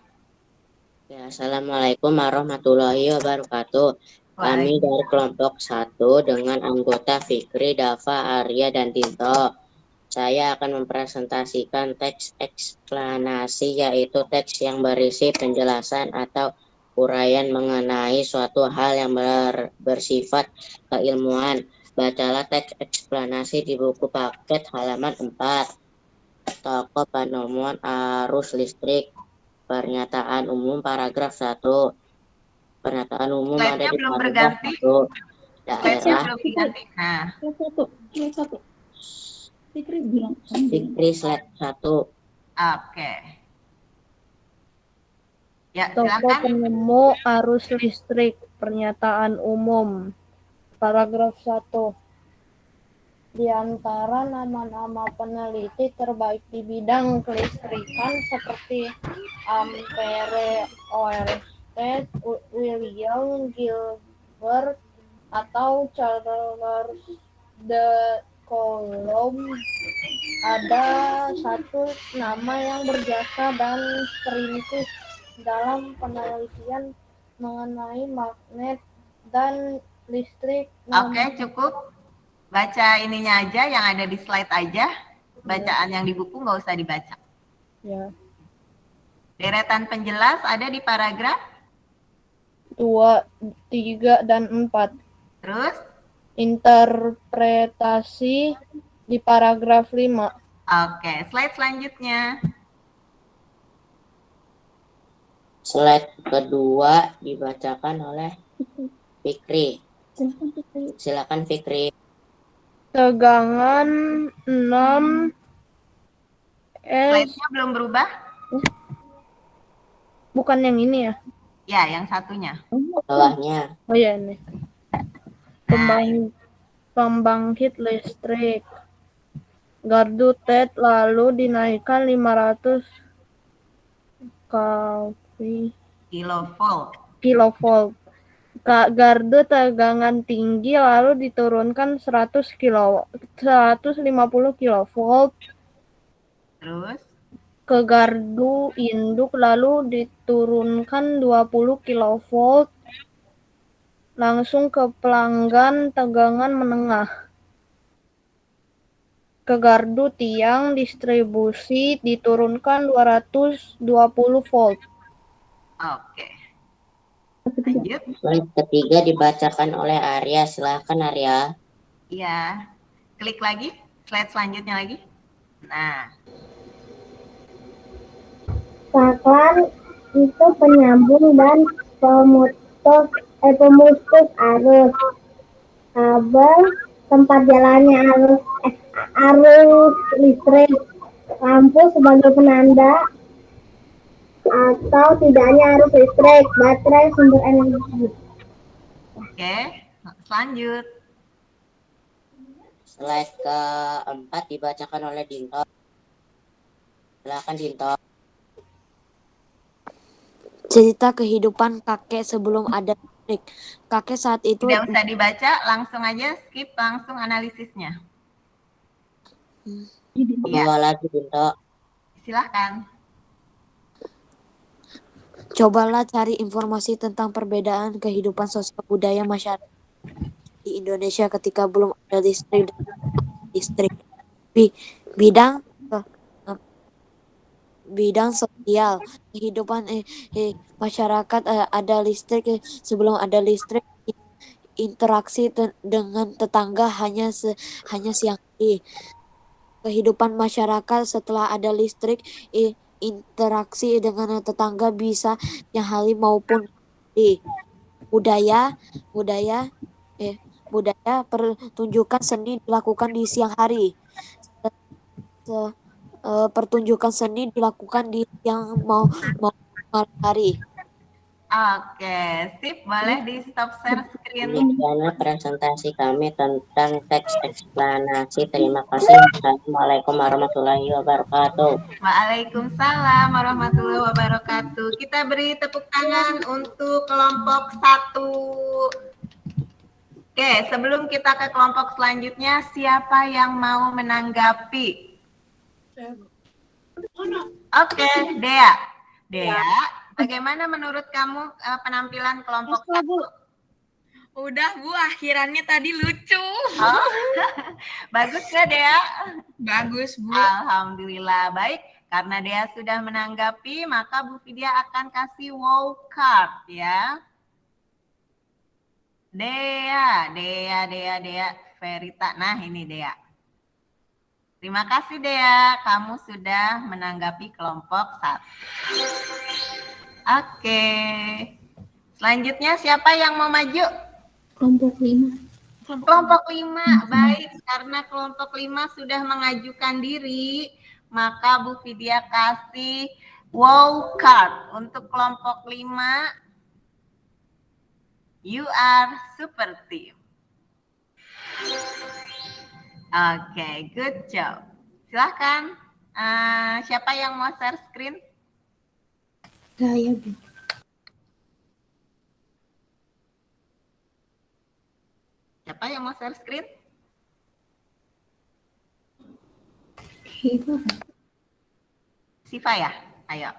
Ya, Assalamualaikum warahmatullahi wabarakatuh. Kami dari kelompok 1 dengan anggota Fikri, Dava, Arya, dan Dinto. Saya akan mempresentasikan teks eksplanasi, yaitu teks yang berisi penjelasan atau uraian mengenai suatu hal yang bersifat keilmuan. Bacalah teks eksplanasi di buku paket halaman 4. Tokoh penemuan arus listrik. Pernyataan umum paragraf 1. Pernyataan umum ada di paragraf 1. Daerah Fikri slide 1. Oke. Ya, Tokoh silakan. penemu arus listrik. Pernyataan umum. Paragraf 1. Di antara nama-nama peneliti terbaik di bidang kelistrikan seperti Ampere, Oersted, William Gilbert, atau Charles de Coulomb, ada satu nama yang berjasa dan perintis dalam penelitian mengenai magnet dan listrik. Oke, cukup. Baca ininya aja, yang ada di slide aja. Bacaan yang di buku nggak usah dibaca. Ya. Deretan penjelas ada di paragraf 2, 3, dan 4. Terus? Interpretasi di paragraf 5. Oke, slide selanjutnya. Slide kedua dibacakan oleh Fikri. Silakan Fikri. Tegangan 6 Slide-nya belum berubah? Bukan yang ini ya? Ya, yang satunya. Bawahnya. Oh ya, ini. Pembangkit listrik. Gardu TET lalu dinaikkan 500 kilovolt. Gardu tegangan tinggi lalu diturunkan 150 kilovolt. Terus? Ke gardu induk lalu diturunkan 20 kilovolt. Langsung ke pelanggan tegangan menengah. Ke gardu tiang distribusi diturunkan 220 volt. Oke. Lanjut. Slide ketiga dibacakan oleh Arya. Silakan Arya. Iya. Klik lagi. Slide selanjutnya lagi. Nah. Saklar itu penyambung dan pemutus arus. Kabel tempat jalannya arus listrik. Lampu sebagai penanda atau tidaknya arus listrik. Baterai sumber energi. Oke, lanjut. Slide keempat dibacakan oleh Dinto. Silakan Dinto. Cerita kehidupan kakek sebelum ada listrik. Kakek saat itu... Tidak usah dibaca, langsung aja skip, langsung analisisnya. Bawa lagi Dinto. Silahkan. Cobalah cari informasi tentang perbedaan kehidupan sosial budaya masyarakat di Indonesia ketika belum ada listrik. Bidang sosial kehidupan masyarakat ada listrik. Sebelum ada listrik, interaksi dengan tetangga hanya siang hari. Kehidupan masyarakat setelah ada listrik, interaksi dengan tetangga bisa siang hari maupun budaya pertunjukan seni dilakukan di siang hari. Pertunjukan seni dilakukan di siang malam hari. Oke, sip, boleh di stop share screen. Demikianlah presentasi kami tentang teks eksplanasi. Terima kasih. Assalamualaikum warahmatullahi wabarakatuh. Waalaikumsalam warahmatullahi wabarakatuh. Kita beri tepuk tangan untuk kelompok 1. Oke, sebelum kita ke kelompok selanjutnya, siapa yang mau menanggapi? Oke, Dea. Dea, bagaimana menurut kamu penampilan kelompok satu? Udah Bu, akhirannya tadi lucu. Oh, bagus gak Dea? Bagus Bu. Alhamdulillah, baik. Karena Dea sudah menanggapi, maka Bu Vidya akan kasih wow card ya. Dea, Verita. Nah ini Dea. Terima kasih Dea, kamu sudah menanggapi kelompok 1. Oke. Selanjutnya siapa yang mau maju? Kelompok 5. Kelompok 5, baik. Karena kelompok 5 sudah mengajukan diri, maka Bu Vidya kasih wow card untuk kelompok 5. You are super team. Oke, good job. Silahkan, siapa yang mau share screen? Saya, Bu. Siapa yang mau share screen? Siva. Siva ya? Ayo.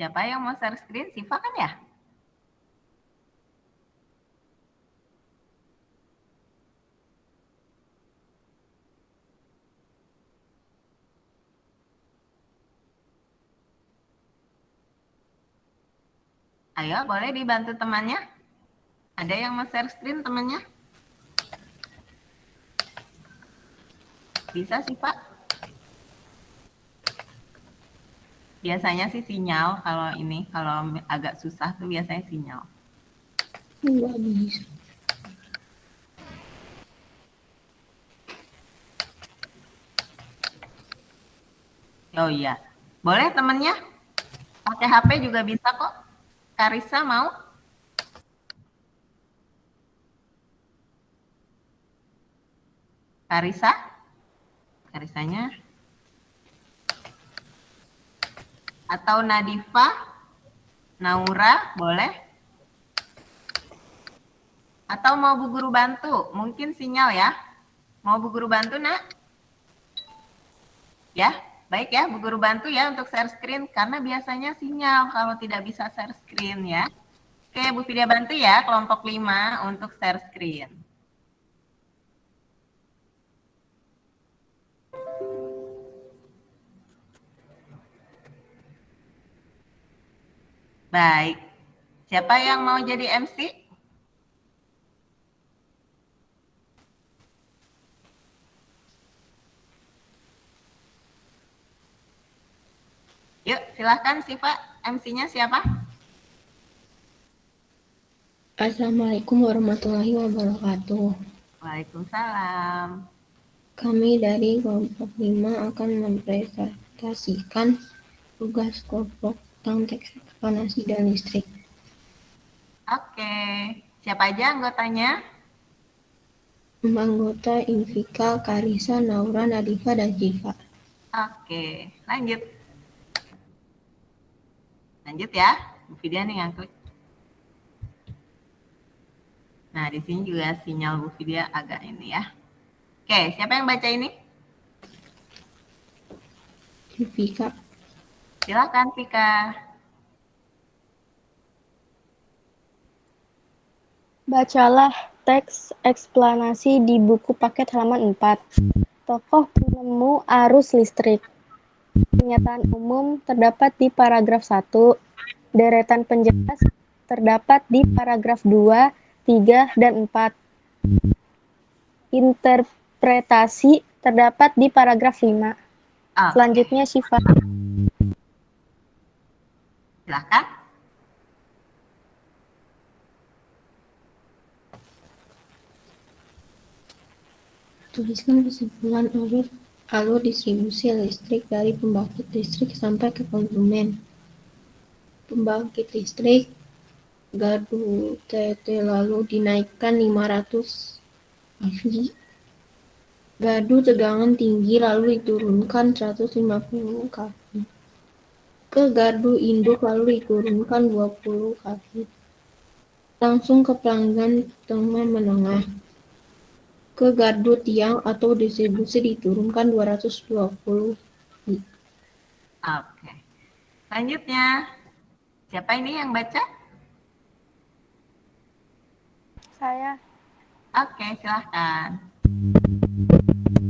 Siapa yang mau share screen? Siva kan ya? Ayo, boleh dibantu temannya? Ada yang mau share screen temannya? Bisa sih, Pak. Biasanya sih sinyal kalau ini, kalau agak susah tuh biasanya sinyal. Nggak bisa. Oh iya, boleh temennya? Pakai HP juga bisa kok. Karissa mau? Karissa? Karissanya? Atau Nadifa? Naura, boleh? Atau mau Bu Guru bantu? Mungkin sinyal ya. Mau Bu Guru bantu, Nak? Ya, baik ya, Bu Guru bantu ya untuk share screen. Karena biasanya sinyal kalau tidak bisa share screen ya. Oke, Bu Vidya bantu ya, kelompok 5 untuk share screen. Baik. Siapa yang mau jadi MC? Yuk, silahkan Siva. MC-nya siapa? Assalamualaikum warahmatullahi wabarakatuh. Waalaikumsalam. Kami dari kelompok 5 akan mempresentasikan tugas kelompok tentang teks ekspansi dan listrik. Oke. Siapa aja anggotanya? Anggota Invika, Karissa, Naura, Nadifa, dan Jiva. Oke, lanjut. Lanjut ya. Bu Vidya nih yang klik. Nah, di sini juga sinyal Bu Vidya agak ini ya. Oke, siapa yang baca ini? Vika. Silakan Vika. Bacalah teks eksplanasi di buku paket halaman 4. Tokoh penemu arus listrik. Pernyataan umum terdapat di paragraf 1. Deretan penjelas terdapat di paragraf 2, 3, dan 4. Interpretasi terdapat di paragraf 5. Selanjutnya Syifa. Silakan. Tuliskan kesimpulan alur distribusi listrik dari pembangkit listrik sampai ke konsumen. pembangkit listrik gardu TT lalu dinaikkan 500 kV. Gardu tegangan tinggi lalu diturunkan 150 kV. Ke gardu induk lalu diturunkan 20 kV. Langsung ke pelanggan tengah menengah. Ke gardu tiang atau distribusi diturunkan 220 kV. Oke. Selanjutnya, siapa ini yang baca? Saya. Oke, silahkan.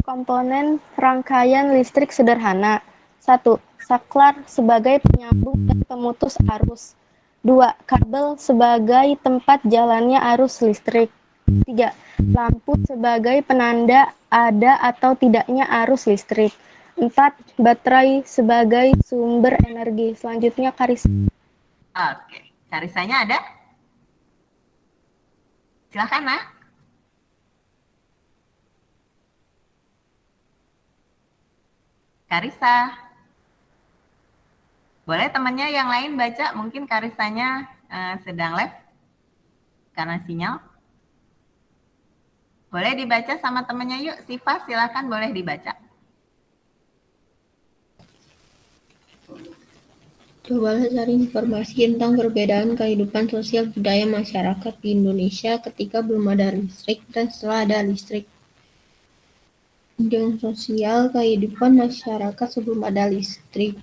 Komponen rangkaian listrik sederhana. 1. Saklar sebagai penyambung dan pemutus arus. 2. Kabel sebagai tempat jalannya arus listrik. 3. Lampu sebagai penanda ada atau tidaknya arus listrik. 4. Baterai sebagai sumber energi. Selanjutnya Karisa. Oke, Karisanya ada? Silahkan, Nak. Karisa. Boleh temannya yang lain baca, mungkin Karisanya sedang live karena sinyal. Boleh dibaca sama temannya yuk. Siva, silakan boleh dibaca. Cobalah cari informasi tentang perbedaan kehidupan sosial budaya masyarakat di Indonesia ketika belum ada listrik dan setelah ada listrik. Bidang sosial kehidupan masyarakat sebelum ada listrik.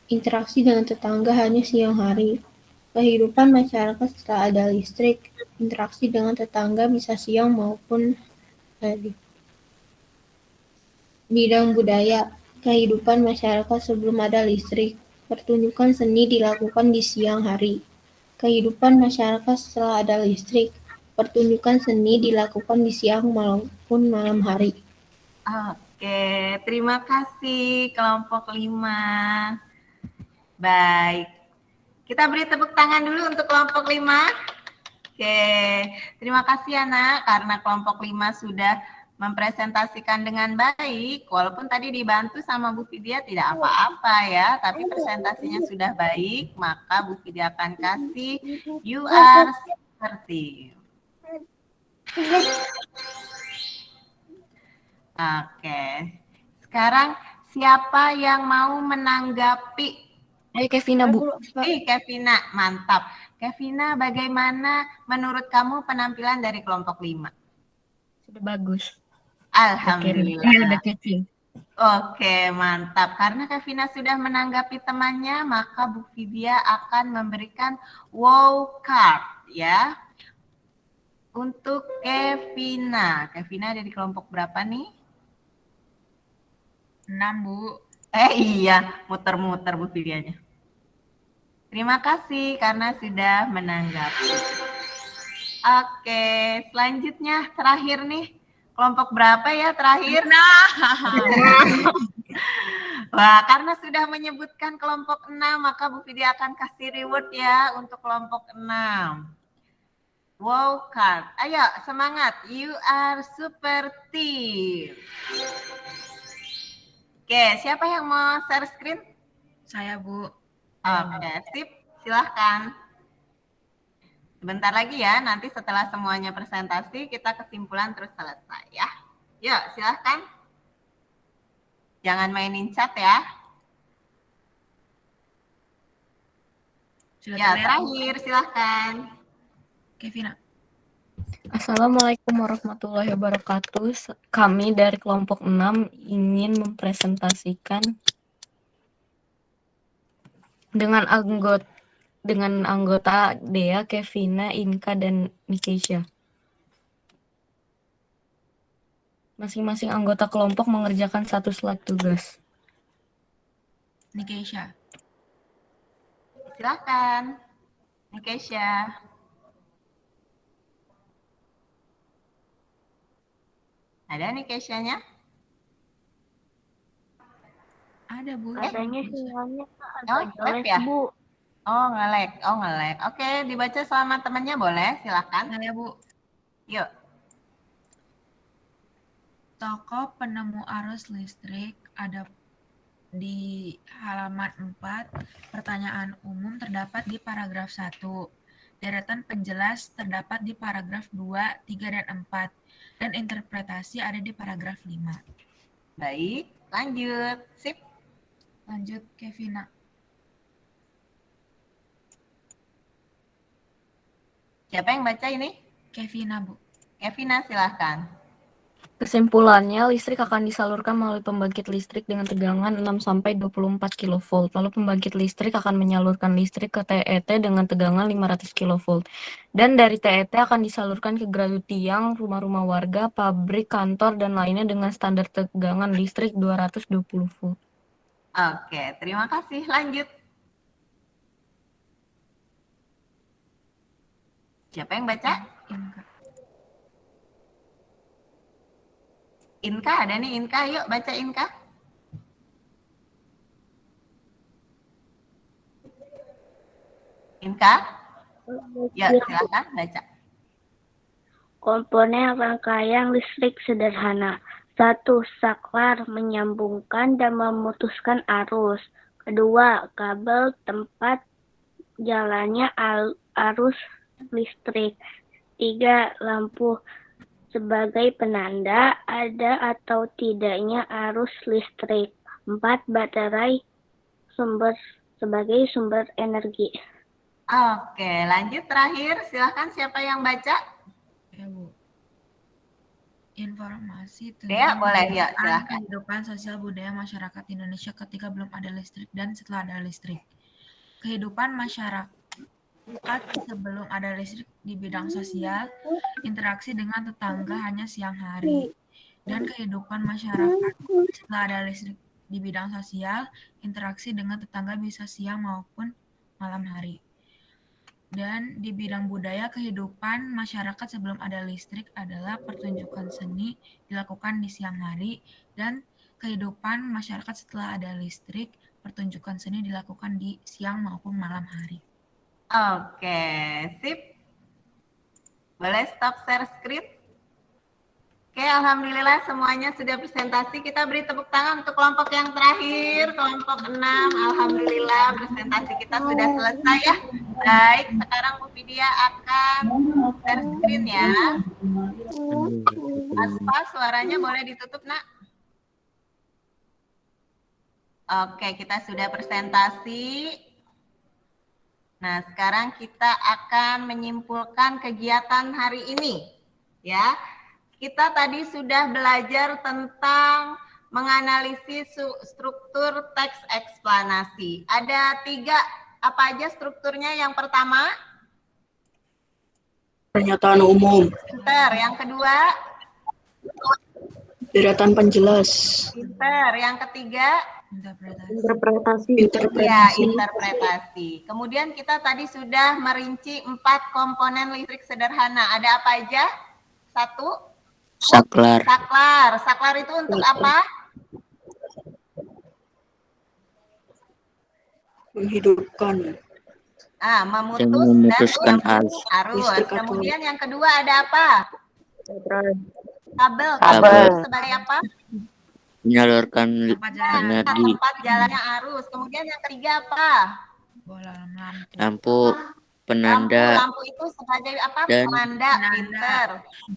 Interaksi dengan tetangga hanya siang hari. Kehidupan masyarakat setelah ada listrik. Interaksi dengan tetangga bisa siang maupun hari. Bidang budaya kehidupan masyarakat sebelum ada listrik. Pertunjukan seni dilakukan di siang hari. Kehidupan masyarakat setelah ada listrik. Pertunjukan seni dilakukan di siang maupun malam hari. Oke, terima kasih kelompok 5. Baik, kita beri tepuk tangan dulu untuk kelompok 5. Oke, terima kasih anak karena kelompok 5 sudah mempresentasikan dengan baik. Walaupun tadi dibantu sama Bu Vidya tidak apa-apa ya, tapi presentasinya sudah baik, maka Bu Vidya akan kasih you are seperti. Oke, sekarang siapa yang mau menanggapi? Ayo Kevina, Bu. Kevina, mantap. Kevina, bagaimana menurut kamu penampilan dari kelompok 5? Sudah bagus. Alhamdulillah. Udah kecil. Oke, mantap. Karena Kevina sudah menanggapi temannya, maka Bu Vidya akan memberikan wow card ya. Untuk Kevina. Kevina ada di kelompok berapa nih? 6, Bu. Iya, muter-muter Bu Vidyanya. Terima kasih karena sudah menanggapi. Oke, selanjutnya terakhir nih. Kelompok berapa ya terakhir? Nah. Wah, karena sudah menyebutkan kelompok 6, maka Bu Vidya akan kasih reward ya untuk kelompok 6. Wow card. Ayo, semangat. You are super team. Oke, siapa yang mau share screen? Saya, Bu. Oke, sip. Silahkan. Sebentar lagi ya, nanti setelah semuanya presentasi, kita kesimpulan terus selesai ya. Yuk, silahkan. Jangan mainin chat ya. Sudah Ya, terlihat, terakhir silahkan. Kevina. Assalamualaikum warahmatullahi wabarakatuh. Kami dari kelompok 6 ingin mempresentasikan dengan anggota Dea, Kevina, Inka, dan Nikesha. Masing-masing anggota kelompok mengerjakan satu slide tugas. Nikesha. Silakan. Nikesha. Ada Nikeshanya? Ada, Bu. Katanya sinyalnya jelek ya? Bu. Oh, ngelek. Oke, dibaca sama temannya boleh, silakan. Boleh, Bu. Yuk. Tokoh penemu arus listrik ada di halaman 4, pertanyaan umum terdapat di paragraf 1. Deretan penjelas terdapat di paragraf 2, 3, dan 4. Dan interpretasi ada di paragraf 5. Baik, lanjut. Sip. Lanjut, Kevina. Siapa yang baca ini? Kevina, Bu. Kevina, silahkan. Kesimpulannya, listrik akan disalurkan melalui pembangkit listrik dengan tegangan 6-24 kV. Lalu pembangkit listrik akan menyalurkan listrik ke TET dengan tegangan 500 kV. Dan dari TET akan disalurkan ke gradu tiang, rumah-rumah warga, pabrik, kantor, dan lainnya dengan standar tegangan listrik 220 volt. Oke, terima kasih. Lanjut. Siapa yang baca? Inka, ada nih Inka, yuk baca Inka. Inka? Ya, silakan baca. Komponen rangkaian listrik sederhana. 1. Saklar menyambungkan dan memutuskan arus. 2. Kabel tempat jalannya arus listrik. 3. Lampu sebagai penanda ada atau tidaknya arus listrik. 4. Baterai sebagai sumber energi. Oke, lanjut terakhir. Silahkan siapa yang baca? Ya, Bu. Informasi Dea, tentang boleh ya, silahkan. kehidupan sosial budaya masyarakat Indonesia ketika belum ada listrik dan setelah ada listrik. Kehidupan masyarakat sebelum ada listrik di bidang sosial, interaksi dengan tetangga hanya siang hari. Dan kehidupan masyarakat setelah ada listrik di bidang sosial, interaksi dengan tetangga bisa siang maupun malam hari. Dan di bidang budaya, kehidupan masyarakat sebelum ada listrik adalah pertunjukan seni dilakukan di siang hari, dan kehidupan masyarakat setelah ada listrik, pertunjukan seni dilakukan di siang maupun malam hari. Oke, sip. Boleh stop share screen? Oke, alhamdulillah semuanya sudah presentasi. Kita beri tepuk tangan untuk kelompok yang terakhir, kelompok 6. Alhamdulillah presentasi kita sudah selesai ya. Baik, sekarang Bu Vidya akan share screen ya. Aspa, suaranya boleh ditutup, Nak? Oke, kita sudah presentasi. Nah, sekarang kita akan menyimpulkan kegiatan hari ini. Ya, kita tadi sudah belajar tentang menganalisis struktur teks eksplanasi. Ada 3, apa aja strukturnya? Yang pertama? Pernyataan umum. Pinter. Yang kedua? Deretan penjelas. Pinter. Yang ketiga? Interpretasi. Ya, interpretasi. Kemudian kita tadi sudah merinci 4 komponen listrik sederhana. Ada apa aja? 1. Saklar. Saklar. Saklar itu untuk apa? Menghidupkan. Memutuskan arus. Kemudian yang kedua ada apa? Kabel. Kabel. Sebagai apa? Menyalurkan energi. Tempat jalannya arus. Kemudian yang ketiga apa? Lampu penanda. Lampu itu sebagai apa? Dan Penanda. Pinter.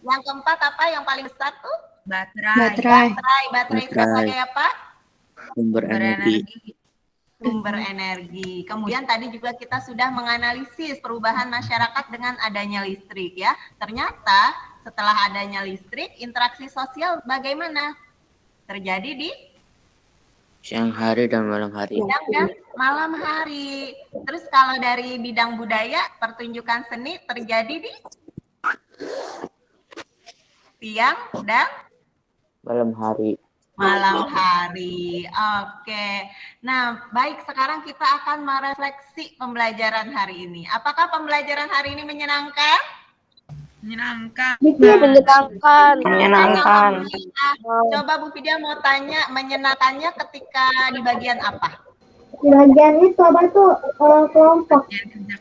Yang keempat apa? Yang paling besar tuh? Baterai. Baterai itu sebagai apa? Sumber energi. Sumber energi. Kemudian tadi juga kita sudah menganalisis perubahan masyarakat dengan adanya listrik ya. Ternyata setelah adanya listrik, interaksi sosial bagaimana? Terjadi di siang hari dan malam hari. Siang dan malam hari. Terus kalau dari bidang budaya, pertunjukan seni terjadi di siang dan malam hari. Malam hari. Oke. Nah, baik, sekarang kita akan merefleksi pembelajaran hari ini. Apakah pembelajaran hari ini menyenangkan? Menyenangkan. Menyenangkan. Coba Bu Vidya mau tanya, menyenangkannya ketika di bagian apa? Di bagian itu apa tuh? Kelompok.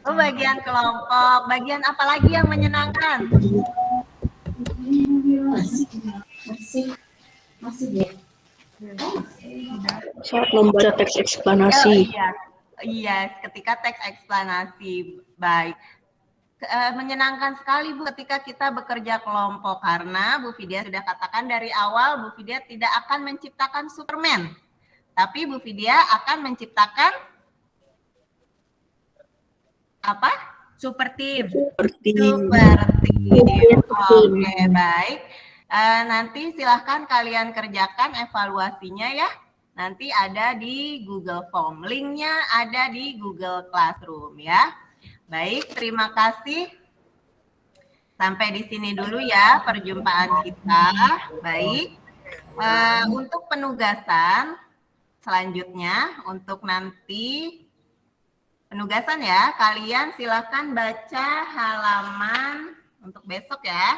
Oh, bagian kelompok. Bagian apa lagi yang menyenangkan? Masih deh. Saat membaca teks Oh eksplanasi. iya, ketika teks eksplanasi. Baik. Menyenangkan sekali Bu ketika kita bekerja kelompok karena Bu Vidya sudah katakan dari awal Bu Vidya tidak akan menciptakan Superman. Tapi Bu Vidya akan menciptakan apa? Super team. Super team. Oke, baik. Nanti silahkan kalian kerjakan evaluasinya ya. Nanti ada di Google Form. Linknya ada di Google Classroom ya. Baik, terima kasih. Sampai di sini dulu ya perjumpaan kita. Baik. Untuk penugasan selanjutnya, untuk nanti penugasan ya, kalian silakan baca halaman untuk besok ya.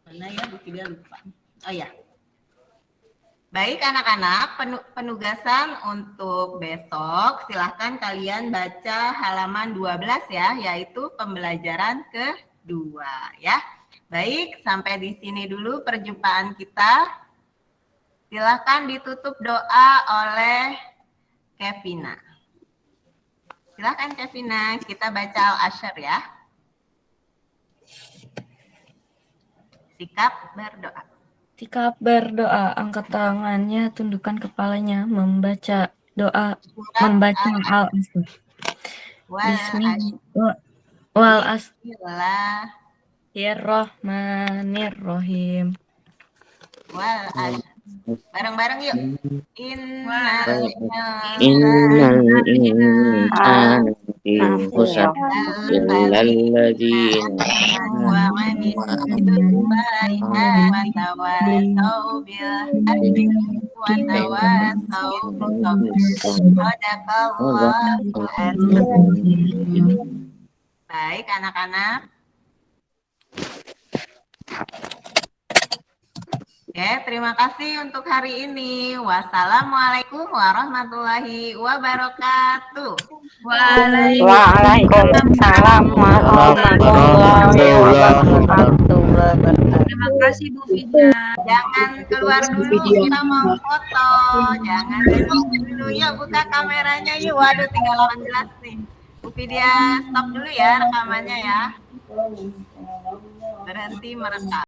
Mana ya, Bu Vidya lupa. Oh ya. Baik anak-anak, penugasan untuk besok silahkan kalian baca halaman 12 ya, yaitu pembelajaran kedua ya. Baik, sampai di sini dulu perjumpaan kita. Silahkan ditutup doa oleh Kevina. Silahkan Kevina, kita baca Al-Asyr ya. Sikap berdoa. Sikap berdoa, angkat tangannya, tundukkan kepalanya, membaca doa, membaca Al-Asyr. Bismillahirrahmanirrahim. Bareng-bareng yuk. Innal insana fi khusr illa alladzina Baik anak-anak. Oke, terima kasih untuk hari ini. Wassalamualaikum warahmatullahi wabarakatuh. Waalaikumsalam warahmatullahi wabarakatuh. Terima kasih Bu Vidya. Jangan keluar dulu, kita mau foto. Jangan dulu, yuk buka kameranya yuk. Waduh, tinggal 18 nih. Bu Vidya stop dulu ya rekamannya ya. Berhenti merekam.